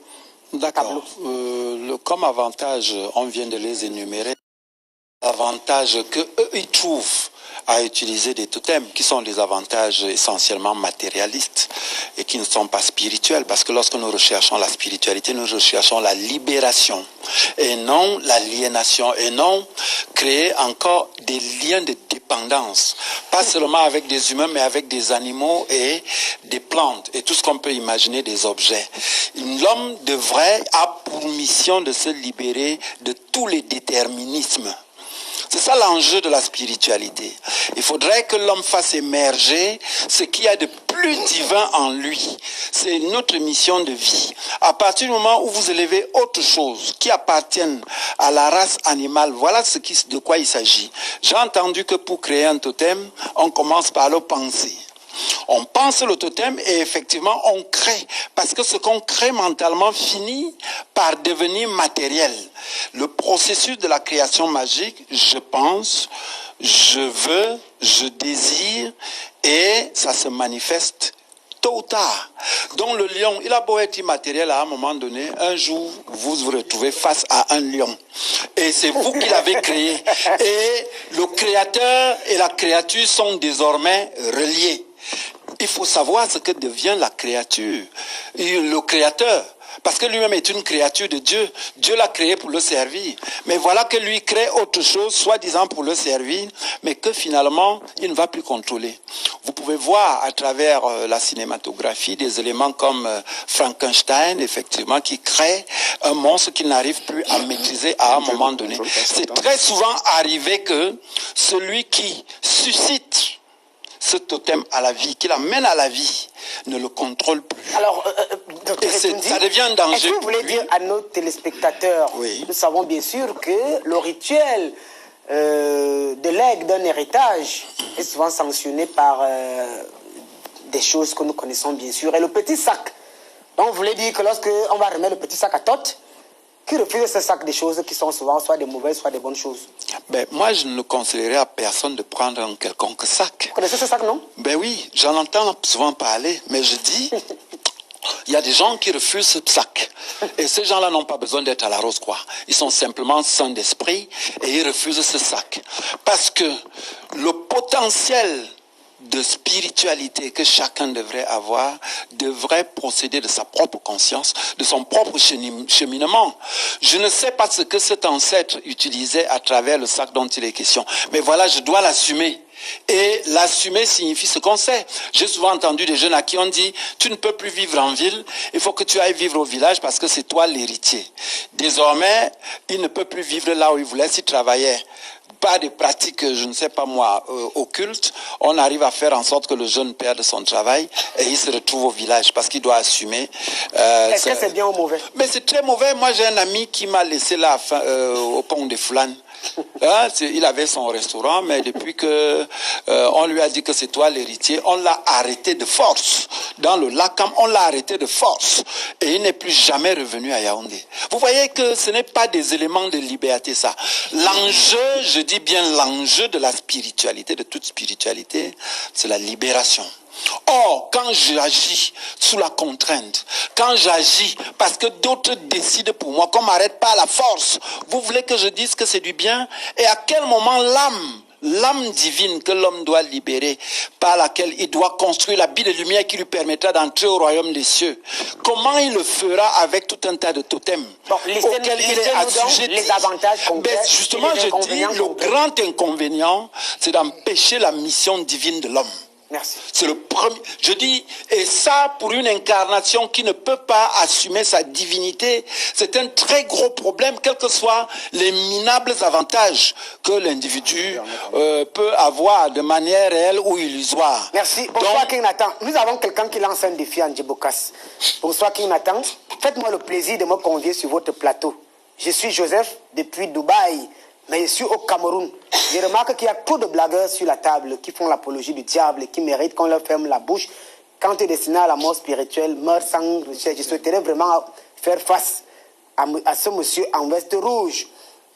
D'accord. Comme avantage, on vient de les énumérer. Avantages qu'eux, ils trouvent à utiliser des totems, qui sont des avantages essentiellement matérialistes et qui ne sont pas spirituels, parce que lorsque nous recherchons la spiritualité, nous recherchons la libération et non l'aliénation, et non créer encore des liens de dépendance, pas seulement avec des humains, mais avec des animaux et des plantes et tout ce qu'on peut imaginer des objets. L'homme a pour mission de se libérer de tous les déterminismes. C'est ça l'enjeu de la spiritualité. Il faudrait que l'homme fasse émerger ce qu'il y a de plus divin en lui. C'est notre mission de vie. À partir du moment où vous élevez autre chose qui appartienne à la race animale, voilà de quoi il s'agit. J'ai entendu que pour créer un totem, on commence par le penser. On pense le totem et effectivement on crée, parce que ce qu'on crée mentalement finit par devenir matériel. Le processus de la création magique, je pense, je veux, je désire, et ça se manifeste tôt ou tard. Donc le lion, il a beau être immatériel à un moment donné, un jour vous vous retrouvez face à un lion. Et c'est vous qui l'avez créé. Et le créateur et la créature sont désormais reliés. Il faut savoir ce que devient la créature, le créateur. Parce que lui-même est une créature de Dieu. Dieu l'a créé pour le servir. Mais voilà que lui crée autre chose, soi-disant pour le servir, mais que finalement, il ne va plus contrôler. Vous pouvez voir à travers la cinématographie des éléments comme Frankenstein, effectivement, qui crée un monstre qu'il n'arrive plus à maîtriser à un moment donné. C'est très souvent arrivé que celui qui suscite ce totem à la vie, qui l'amène à la vie, ne le contrôle plus. Alors, Dr. Ça devient un danger. Est-ce que vous voulez dire à nos téléspectateurs, nous savons bien sûr que le rituel de legs d'un héritage est souvent sanctionné par des choses que nous connaissons bien sûr. Et le petit sac, donc vous voulez dire que lorsque on va remettre le petit sac à Tot, qui refuse ce sac des choses qui sont souvent soit des mauvaises, soit des bonnes choses? Ben, moi, je ne conseillerais à personne de prendre un quelconque sac. Vous connaissez ce sac, non? Ben oui, j'en entends souvent parler, mais je dis, il y a des gens qui refusent ce sac. Et ces gens-là n'ont pas besoin d'être à la Rose-Croix. Ils sont simplement sains d'esprit et ils refusent ce sac. Parce que le potentiel de spiritualité que chacun devrait avoir, devrait procéder de sa propre conscience, de son propre cheminement. Je ne sais pas ce que cet ancêtre utilisait à travers le sac dont il est question, mais voilà, je dois l'assumer. Et l'assumer signifie ce qu'on sait. J'ai souvent entendu des jeunes à qui on dit « tu ne peux plus vivre en ville, il faut que tu ailles vivre au village parce que c'est toi l'héritier ». Désormais, il ne peut plus vivre là où il voulait s'il travaillait. Pas des pratiques, je ne sais pas moi, occultes, on arrive à faire en sorte que le jeune perde son travail et il se retrouve au village parce qu'il doit assumer. Est-ce que c'est bien ou mauvais? Mais c'est très mauvais. Moi, j'ai un ami qui m'a laissé là au pont de Foulane. Hein, il avait son restaurant, mais depuis que on lui a dit que c'est toi l'héritier, on l'a arrêté de force. Dans le Lakam, on l'a arrêté de force. Et il n'est plus jamais revenu à Yaoundé. Vous voyez que ce n'est pas des éléments de liberté, ça. L'enjeu, je dis bien l'enjeu de la spiritualité, de toute spiritualité, c'est la libération. Or, quand j'agis sous la contrainte, quand j'agis parce que d'autres décident pour moi, qu'on m'arrête pas à la force, vous voulez que je dise que c'est du bien? Et à quel moment l'âme divine que l'homme doit libérer, par laquelle il doit construire la bille de lumière qui lui permettra d'entrer au royaume des cieux, comment il le fera avec tout un tas de totems auxquels il est assujetti? Les avantages concrets, justement, je dis, le grand inconvénient, c'est d'empêcher la mission divine de l'homme. Merci. C'est le premier. Je dis, et ça, pour une incarnation qui ne peut pas assumer sa divinité, c'est un très gros problème, quels que soient les minables avantages que l'individu peut avoir de manière réelle ou illusoire. Merci. Bonsoir, King Nathan. Nous avons quelqu'un qui lance un défi à Ndjibokas. Bonsoir, King Nathan. Faites-moi le plaisir de me convier sur votre plateau. Je suis Joseph depuis Dubaï, mais je suis au Cameroun. Je remarque qu'il y a trop de blagueurs sur la table qui font l'apologie du diable et qui méritent qu'on leur ferme la bouche. Quand tu es destiné à la mort spirituelle, meurt sans recherche. Je souhaiterais vraiment faire face à ce monsieur en veste rouge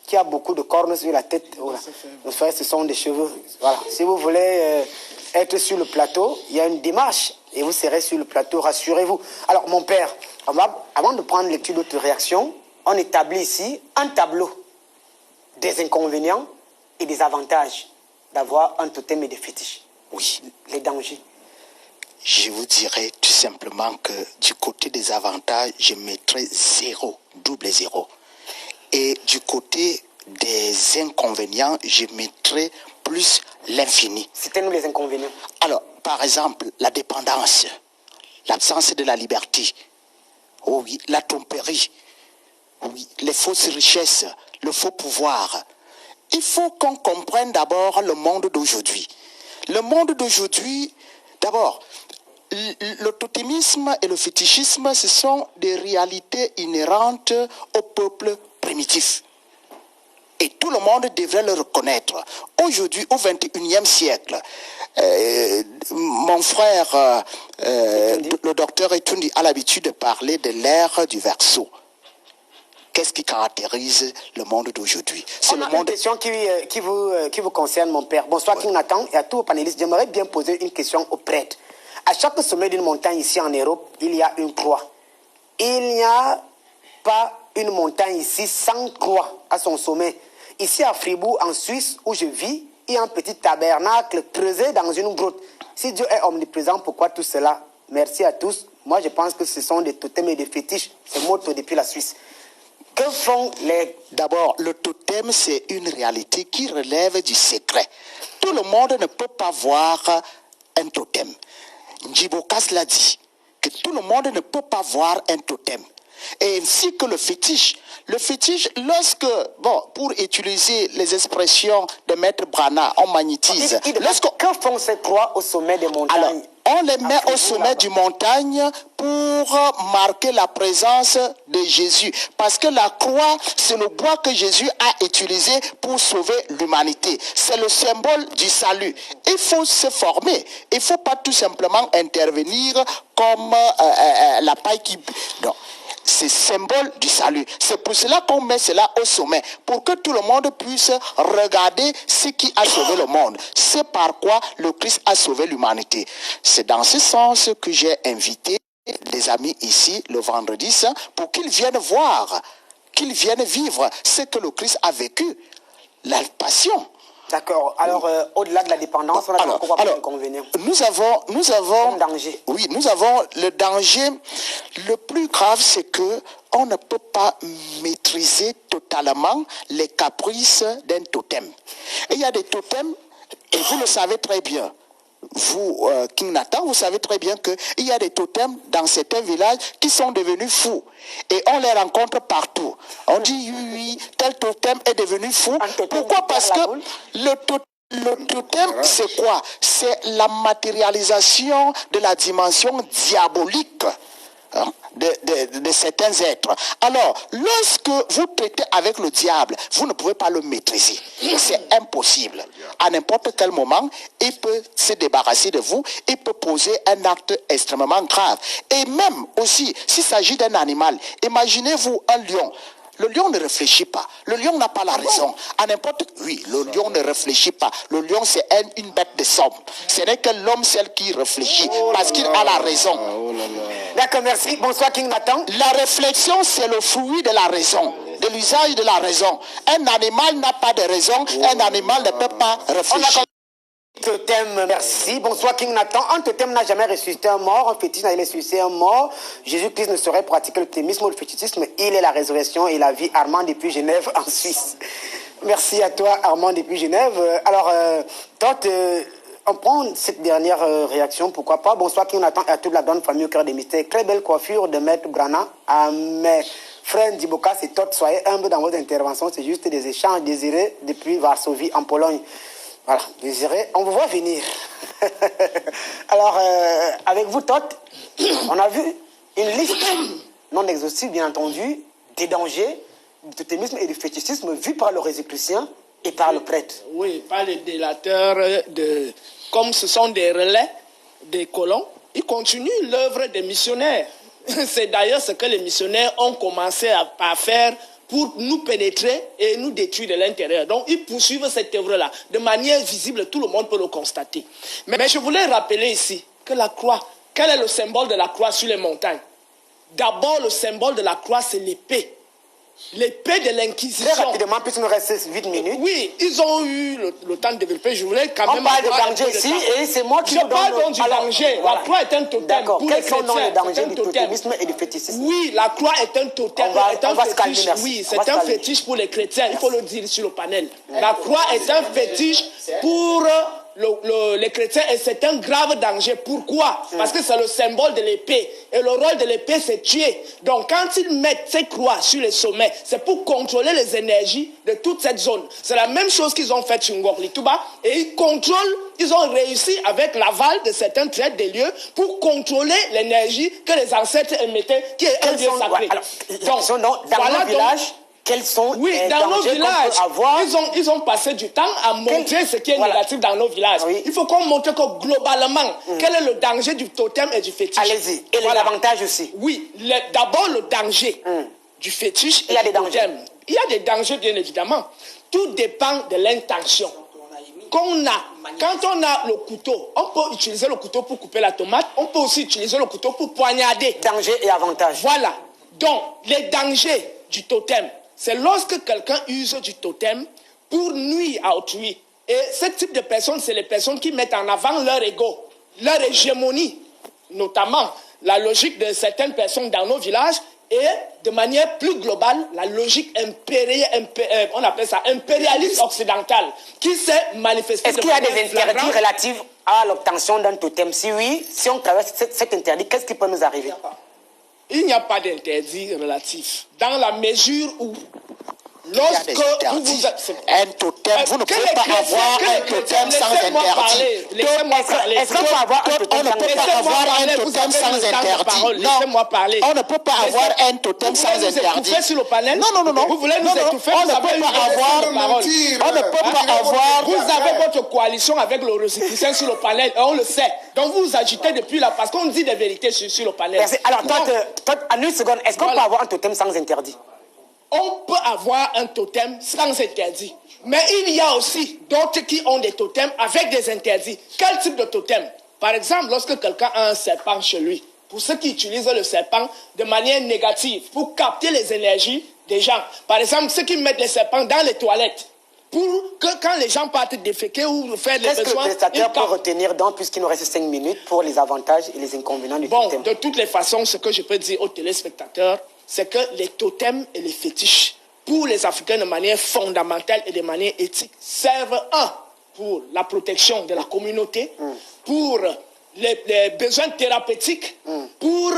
qui a beaucoup de cornes sur la tête. Voilà. Nos frères, ce sont des cheveux. Voilà. Si vous voulez être sur le plateau, il y a une démarche et vous serez sur le plateau, rassurez-vous. Alors, mon père, avant de prendre lecture d'autres réactions, on établit ici un tableau des inconvénients et des avantages d'avoir un totem et des fétiches. Oui. Les dangers. Je vous dirais tout simplement que du côté des avantages, je mettrais 0, double 0. Et du côté des inconvénients, je mettrais plus l'infini. Citez-nous les inconvénients. Alors, par exemple, la dépendance, l'absence de la liberté, oh oui, la tromperie, oui, les fausses richesses, le faux pouvoir. Il faut qu'on comprenne d'abord le monde d'aujourd'hui. Le monde d'aujourd'hui, d'abord, le totémisme et le fétichisme, ce sont des réalités inhérentes au peuple primitif. Et tout le monde devrait le reconnaître. Aujourd'hui, au XXIe siècle, mon frère, le docteur Etundi, a l'habitude de parler de l'ère du Verseau. Qu'est-ce qui caractérise le monde d'aujourd'hui? C'est le monde. Une question qui vous concerne, mon père. Bonsoir, King Nathan, et à tous vos panélistes. J'aimerais bien poser une question aux prêtres. À chaque sommet d'une montagne ici en Europe, il y a une croix. Il n'y a pas une montagne ici sans croix à son sommet. Ici à Fribourg, en Suisse, où je vis, il y a un petit tabernacle creusé dans une grotte. Si Dieu est omniprésent, pourquoi tout cela? Merci à tous. Moi, je pense que ce sont des totems et des fétiches. C'est motto depuis la Suisse. Que font les... D'abord, le totem, c'est une réalité qui relève du secret. Tout le monde ne peut pas voir un totem. Ndjibokas l'a dit, que tout le monde ne peut pas voir un totem. Et ainsi que le fétiche. Le fétiche, lorsque, bon, pour utiliser les expressions de Maître Brana, on magnétise. Que font ces croix au sommet des montagnes? Alors, on les met au sommet du montagne pour marquer la présence de Jésus. Parce que la croix, c'est le bois que Jésus a utilisé pour sauver l'humanité. C'est le symbole du salut. Il faut se former. Il ne faut pas tout simplement intervenir comme la paille qui... Non. C'est symbole du salut. C'est pour cela qu'on met cela au sommet, pour que tout le monde puisse regarder ce qui a sauvé le monde. C'est par quoi le Christ a sauvé l'humanité. C'est dans ce sens que j'ai invité les amis ici le vendredi saint pour qu'ils viennent voir, qu'ils viennent vivre ce que le Christ a vécu, la passion. D'accord. Alors, au-delà de la dépendance, on a encore un inconvénient. Nous avons danger. Oui, nous avons le danger. Le plus grave, c'est que on ne peut pas maîtriser totalement les caprices d'un totem. Et il y a des totems, et vous le savez très bien. Vous, King Nathan, vous savez très bien qu'il y a des totems dans certains villages qui sont devenus fous. Et on les rencontre partout. On dit, oui, tel totem est devenu fou. Pourquoi? Parce que le totem, c'est quoi? C'est la matérialisation de la dimension diabolique de certains êtres. Alors, lorsque vous traitez avec le diable, vous ne pouvez pas le maîtriser. C'est impossible. À n'importe quel moment, il peut se débarrasser de vous, il peut poser un acte extrêmement grave. Et même aussi, s'il s'agit d'un animal, imaginez-vous un lion. Le lion ne réfléchit pas. Le lion n'a pas la raison. À n'importe... Oui, le lion ne réfléchit pas. Le lion, c'est une bête de somme. Ce n'est que l'homme seul qui réfléchit parce qu'il a la raison. D'accord, merci. Bonsoir, King Nathan. La réflexion, c'est le fruit de la raison, de l'usage de la raison. Un animal n'a pas de raison. Un animal ne peut pas réfléchir. Totem, merci. Bonsoir, King Nathan. Un totem n'a jamais ressuscité un mort. Un fétiche n'a jamais ressuscité un mort. Jésus-Christ ne saurait pratiquer le totémisme ou le fétichisme. Il est la résurrection et la vie. Armand depuis Genève, en Suisse. Merci à toi, Armand depuis Genève. Alors, on prend cette dernière réaction, pourquoi pas. Bonsoir, qui on attend à toute la grande famille au cœur des mystères. Très belle coiffure de Maître Brana. À mes frères Djiboka, c'est tot. Soyez humbles dans votre intervention. C'est juste des échanges désirés depuis Varsovie, en Pologne. Voilà, désiré, on vous voit venir. Alors, avec vous, Tot, on a vu une liste non exhaustive, bien entendu, des dangers du totémisme et du fétichisme vus par le Rosicrucien et par le prêtre. Oui, par les délateurs, comme ce sont des relais des colons, ils continuent l'œuvre des missionnaires. C'est d'ailleurs ce que les missionnaires ont commencé à faire pour nous pénétrer et nous détruire de l'intérieur. Donc, ils poursuivent cette œuvre-là. De manière visible, tout le monde peut le constater. Mais je voulais rappeler ici que la croix, quel est le symbole de la croix sur les montagnes? D'abord, le symbole de la croix, c'est l'épée. L'épée de l'Inquisition. Très rapidement, puisqu'il nous reste 8 minutes. Oui, ils ont eu le temps de développer. Je voulais quand même... On parle de danger ici, et c'est moi qui je parle donc du danger. Voilà. La croix est un totem. D'accord. Pour Quels les chrétiens, sont les dangers du totémisme et du fétichisme? Oui, la croix est un totem. On va se calmer, merci. Oui, c'est un fétiche pour les chrétiens. Il faut le dire sur le panel. La croix est un fétiche pour... les chrétiens, et c'est un grave danger. Pourquoi? Parce que c'est le symbole de l'épée. Et le rôle de l'épée, c'est tuer. Donc, quand ils mettent ces croix sur les sommets, c'est pour contrôler les énergies de toute cette zone. C'est la même chose qu'ils ont fait sur Ngorlituba. Et ils contrôlent, ils ont réussi avec l'aval de certains traîtres des lieux pour contrôler l'énergie que les ancêtres émettaient, qui est un lieu sacré. Donc, dans le village, quels sont les dans nos dangers villages, qu'on peut avoir? ils ont passé du temps à montrer ce qui est négatif dans nos villages. Oui. Il faut qu'on montre que globalement, quel est le danger du totem et du fétiche. Allez-y. Et les avantages aussi. Oui. D'abord, le danger du fétiche. Il y a des dangers. Il y a des dangers, bien évidemment. Tout dépend de l'intention qu'on a. Quand on a le couteau, on peut utiliser le couteau pour couper la tomate. On peut aussi utiliser le couteau pour poignarder. Dangers et avantages. Voilà. Donc, les dangers du totem, c'est lorsque quelqu'un use du totem pour nuire à autrui. Et ce type de personnes, c'est les personnes qui mettent en avant leur ego, leur hégémonie, notamment la logique de certaines personnes dans nos villages et de manière plus globale, la logique on appelle ça impérialiste occidentale, qui s'est manifestée. Est-ce qu'il y a des interdits relatifs à l'obtention d'un totem? Si oui, si on traverse cet interdit, qu'est-ce qui peut nous arriver? Il n'y a pas d'interdit relatif. Dans la mesure où, lorsque vous un totem, vous ne pouvez pas avoir un totem sans interdit. Est-ce qu'on peut avoir un totem sans interdit? Laissez-moi parler. On ne peut pas avoir un totem sans interdit. Sur le panel? Non. Vous voulez nous étouffer? On ne peut pas avoir... On ne peut pas avoir... Vous avez votre coalition avec le Rosicrucien sur le panel, et on le sait. Donc vous vous agitez depuis là, parce qu'on dit des vérités sur le panel. Merci. Alors, en une seconde, est-ce qu'on peut avoir un totem sans interdit? On peut avoir un totem sans interdit. Mais il y a aussi d'autres qui ont des totems avec des interdits. Quel type de totem? Par exemple, lorsque quelqu'un a un serpent chez lui, pour ceux qui utilisent le serpent de manière négative, pour capter les énergies des gens. Par exemple, ceux qui mettent les serpents dans les toilettes, pour que quand les gens partent déféquer ou faire les besoins... Qu'est-ce que le prestataire peut retenir donc, puisqu'il nous reste 5 minutes, pour les avantages et les inconvénients du totem? De toutes les façons, ce que je peux dire aux téléspectateurs, c'est que les totems et les fétiches, pour les Africains de manière fondamentale et de manière éthique, servent pour la protection de la communauté, pour les besoins thérapeutiques, pour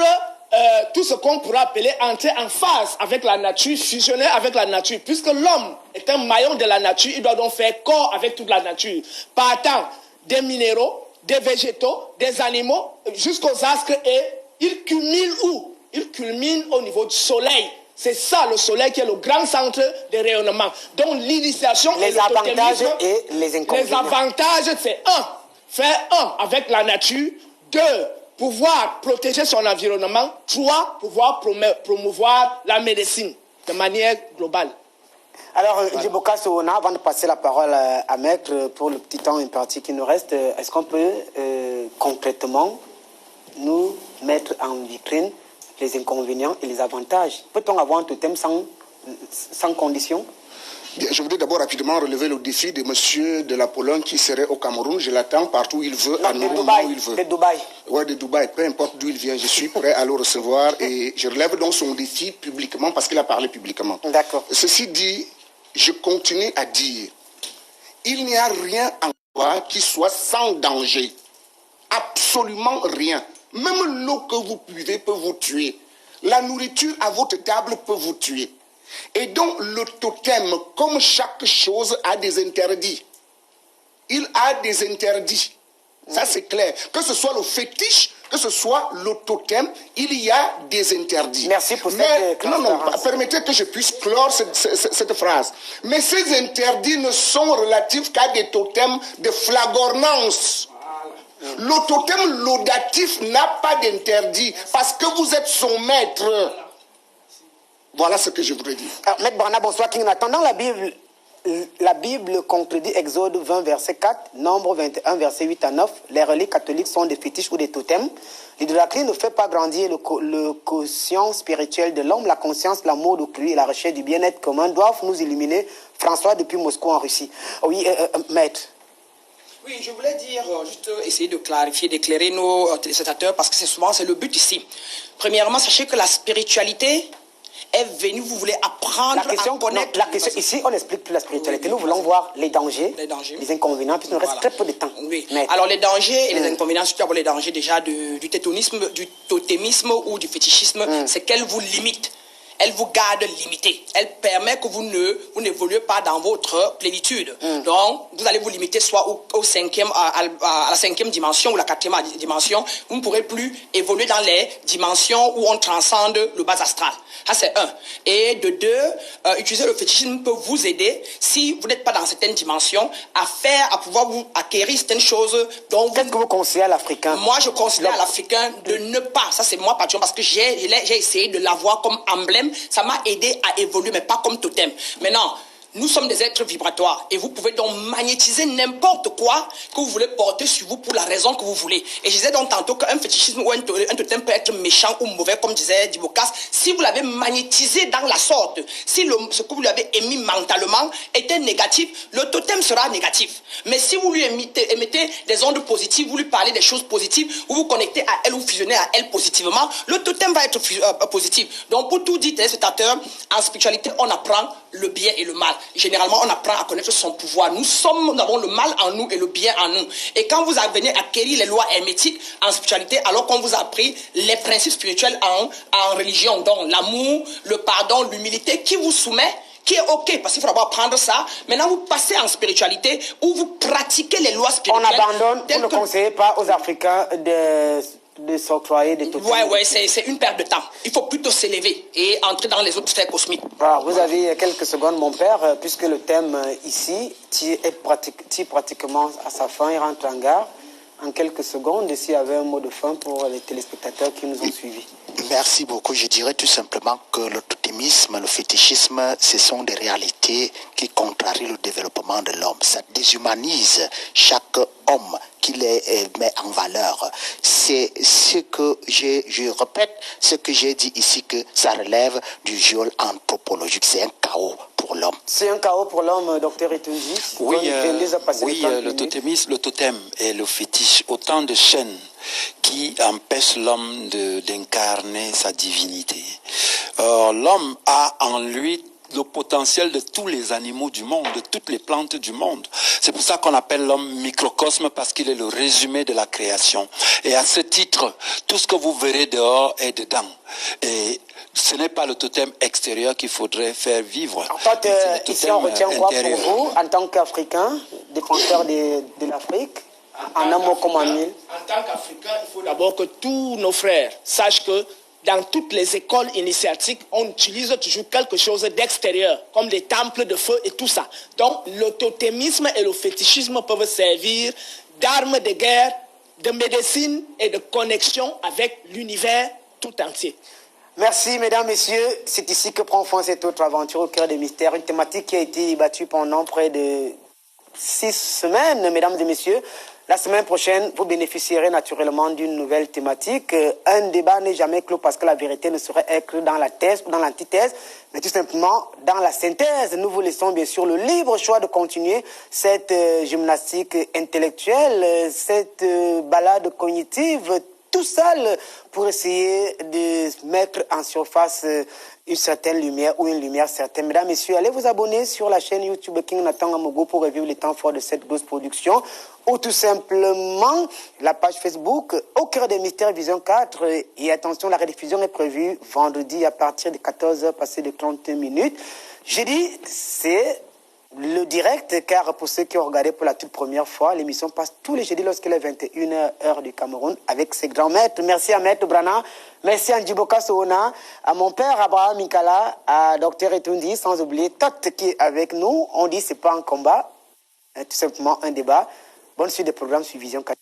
tout ce qu'on pourrait appeler entrer en phase avec la nature, fusionner avec la nature, puisque l'homme est un maillon de la nature, il doit donc faire corps avec toute la nature, partant des minéraux, des végétaux, des animaux, jusqu'aux astres, et il culmine où? Il culmine au niveau du soleil. C'est ça, le soleil, qui est le grand centre de rayonnement. Donc, l'initiation et le avantages et les inconvénients. Les avantages, c'est faire avec la nature. 2, pouvoir protéger son environnement. 3, pouvoir promouvoir la médecine de manière globale. Alors, Djiboka Sohona, avant de passer la parole à Maître pour le petit temps imparti qui nous reste, est-ce qu'on peut concrètement nous mettre en vitrine les inconvénients et les avantages? Peut-on avoir un totem sans condition? Bien, je voudrais d'abord rapidement relever le défi de monsieur de la Pologne qui serait au Cameroun. Je l'attends partout où il veut, à nous moment où il veut. De Dubaï. Oui, de Dubaï, peu importe d'où il vient, je suis prêt à le recevoir et je relève donc son défi publiquement parce qu'il a parlé publiquement. D'accord. Ceci dit, je continue à dire, il n'y a rien en qui soit sans danger. Absolument rien. Même l'eau que vous buvez peut vous tuer. La nourriture à votre table peut vous tuer. Et donc le totem, comme chaque chose, a des interdits. Il a des interdits. Ça c'est clair. Que ce soit le fétiche, que ce soit le totem, il y a des interdits. Merci pour cette permettez que je puisse clore cette phrase. Mais ces interdits ne sont relatifs qu'à des totems de flagornance. Le totem laudatif n'a pas d'interdit parce que vous êtes son maître. Voilà ce que je voudrais dire. Alors, Maître Brana, bonsoir. En attendant, la Bible contredit Exode 20, verset 4, Nombre 21, verset 8 à 9. Les reliques catholiques sont des fétiches ou des totems. L'idolâtrie ne fait pas grandir le quotient spirituel de l'homme. La conscience, l'amour d'autrui et la recherche du bien-être commun doivent nous illuminer. François, depuis Moscou en Russie. Oui, Maître. Oui, je voulais dire, juste essayer de clarifier, d'éclairer nos téléspectateurs, parce que c'est le but ici. Premièrement, sachez que la spiritualité est venue, vous voulez apprendre à connaître... La question, ici, on n'explique plus la spiritualité. Nous voulons voir les dangers, les inconvénients, puisqu'il nous reste très peu de temps. Oui. Alors, les dangers et les inconvénients, surtout les dangers déjà du totémisme ou du fétichisme, c'est qu'elle vous limite. Elle vous garde limité. Elle permet que vous n'évoluez pas dans votre plénitude. Donc, vous allez vous limiter soit à la 5e dimension ou la 4e dimension. Vous ne pourrez plus évoluer dans les dimensions où on transcende le bas astral. Ça, c'est un. Et de deux, utiliser le fétichisme peut vous aider, si vous n'êtes pas dans certaines dimensions, à pouvoir vous acquérir certaines choses. Qu'est-ce que vous conseillez à l'Africain? Moi, je conseille à l'Africain de ne pas, ça c'est moi particulièrement, parce que j'ai essayé de l'avoir comme emblème. Ça m'a aidé à évoluer, mais pas comme totem. Maintenant, nous sommes des êtres vibratoires et vous pouvez donc magnétiser n'importe quoi que vous voulez porter sur vous pour la raison que vous voulez. Et je disais donc tantôt qu'un fétichisme ou un totem peut être méchant ou mauvais, comme disait Dibocas, si vous l'avez magnétisé dans la sorte, si ce que vous lui avez émis mentalement était négatif, le totem sera négatif. Mais si vous lui émettez des ondes positives, vous lui parlez des choses positives, vous vous connectez à elle ou fusionnez à elle positivement, le totem va être positif. Donc pour tout dire, téléspectateurs, en spiritualité, on apprend le bien et le mal. Généralement, on apprend à connaître son pouvoir. Nous avons le mal en nous et le bien en nous. Et quand vous venez acquérir les lois hermétiques en spiritualité, alors qu'on vous a appris les principes spirituels en religion, donc l'amour, le pardon, l'humilité, qui vous soumet, qui est OK, parce qu'il faut d'abord apprendre ça. Maintenant, vous passez en spiritualité où vous pratiquez les lois spirituelles. On abandonne, vous ne conseillez pas aux Africains de s'octroyer des totems. Ouais, c'est une perte de temps. Il faut plutôt s'élever et entrer dans les autres sphères cosmiques. Voilà, vous avez quelques secondes, mon père, puisque le thème ici tire pratiquement à sa fin, il rentre en gare. En quelques secondes, s'il y avait un mot de fin pour les téléspectateurs qui nous ont suivis. Merci beaucoup. Je dirais tout simplement que le totémisme, le fétichisme, ce sont des réalités qui contrarient le développement de l'homme. Ça déshumanise chaque homme qui les met en valeur. C'est ce que je répète, ce que j'ai dit ici, que ça relève du viol anthropologique. C'est un chaos pour l'homme. C'est un chaos pour l'homme, docteur Etunji. Oui, le totem et le fétiche, autant de chaînes qui empêchent l'homme d'incarner sa divinité. L'homme a en lui le potentiel de tous les animaux du monde, de toutes les plantes du monde. C'est pour ça qu'on appelle l'homme microcosme, parce qu'il est le résumé de la création. Et à ce titre, tout ce que vous verrez dehors est dedans. Et ce n'est pas le totem extérieur qu'il faudrait faire vivre. En fait, ici on retient quoi pour vous, en tant qu'Africain, défenseur de l'Afrique, en un mot comme en mille? En tant qu'Africain, il faut d'abord que tous nos frères sachent que dans toutes les écoles initiatiques, on utilise toujours quelque chose d'extérieur, comme des temples de feu et tout ça. Donc, le totémisme et le fétichisme peuvent servir d'armes de guerre, de médecine et de connexion avec l'univers tout entier. Merci, mesdames, messieurs. C'est ici que prend fin cette autre aventure au cœur des mystères. Une thématique qui a été débattue pendant près de 6 semaines, mesdames et messieurs. La semaine prochaine, vous bénéficierez naturellement d'une nouvelle thématique. Un débat n'est jamais clos parce que la vérité ne saurait être dans la thèse ou dans l'antithèse, mais tout simplement dans la synthèse. Nous vous laissons bien sûr le libre choix de continuer cette gymnastique intellectuelle, cette balade cognitive tout seul pour essayer de mettre en surface une certaine lumière ou une lumière certaine. Mesdames, Messieurs, allez vous abonner sur la chaîne YouTube King Nathan Amogo pour revivre les temps forts de cette grosse production, ou tout simplement la page Facebook Au cœur des mystères Vision 4. Et attention, la rediffusion est prévue vendredi à partir de 14h passé de 30 minutes. Jeudi, c'est le direct, car pour ceux qui ont regardé pour la toute première fois, l'émission passe tous les jeudis lorsqu'il est 21h heure du Cameroun avec ses grands maîtres. Merci à Maître Brana, merci à Ndjiboka Soona, à mon père Abraham Mikala, à Dr Etundi, sans oublier Tot qui est avec nous. On dit c'est pas un combat, tout simplement un débat. Bonne suite des programmes sur Vision 4.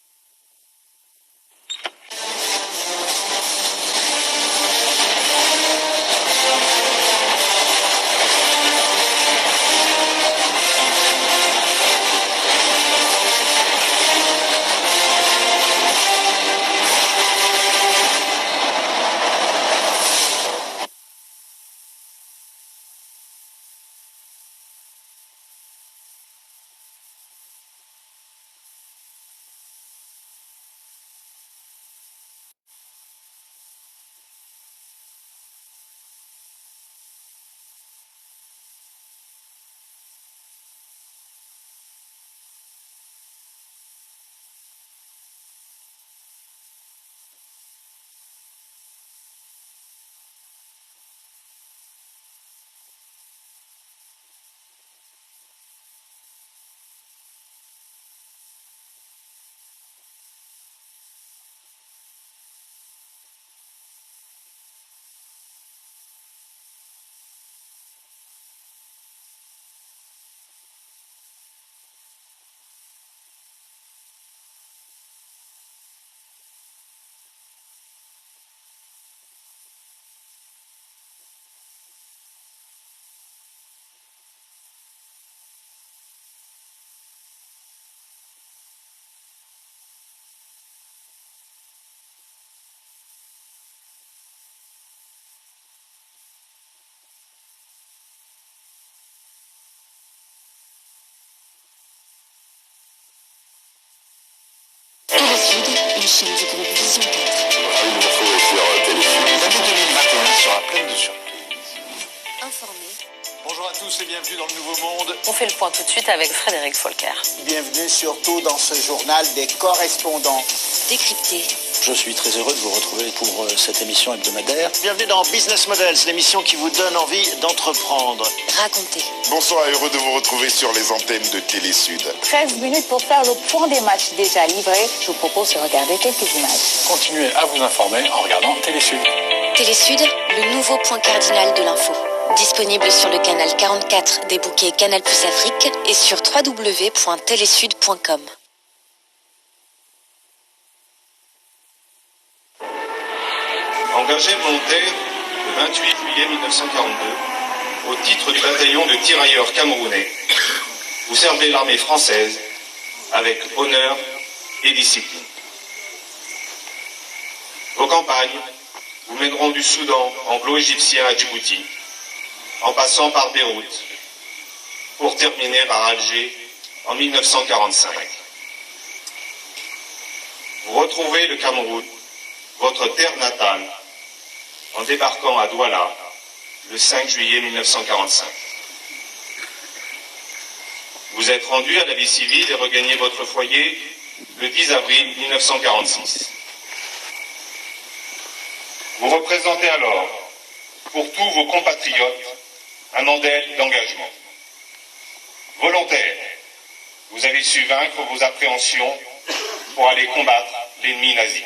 Télésud, une chaîne du groupe Vision 4. Ravi de vous retrouver sur Télésud. L'année 2021 sera pleine de surprises. Informé. Bonjour à tous et bienvenue dans le Nouveau Monde. On fait le point tout de suite avec Frédéric Folker. Bienvenue surtout dans ce journal des correspondants. Décrypté. Je suis très heureux de vous retrouver pour cette émission hebdomadaire. Bienvenue dans Business Models, l'émission qui vous donne envie d'entreprendre. Raconté. Bonsoir, heureux de vous retrouver sur les antennes de Télésud. 13 minutes pour faire le point des matchs déjà livrés. Je vous propose de regarder quelques images. Continuez à vous informer en regardant Télésud. Télésud, le nouveau point cardinal de l'info. Disponible sur le canal 44 des bouquets Canal+ Afrique et sur www.telesud.com. Engagé volontaire le 28 juillet 1942, au titre du bataillon de tirailleurs camerounais, vous servez l'armée française avec honneur et discipline. Vos campagnes vous mèneront du Soudan anglo-égyptien à Djibouti, en passant par Beyrouth, pour terminer par Alger en 1945. Vous retrouvez le Cameroun, votre terre natale, en débarquant à Douala le 5 juillet 1945. Vous êtes rendu à la vie civile et regagnez votre foyer le 10 avril 1946. Vous représentez alors, pour tous vos compatriotes, un modèle d'engagement. Volontaire, vous avez su vaincre vos appréhensions pour aller combattre l'ennemi nazi.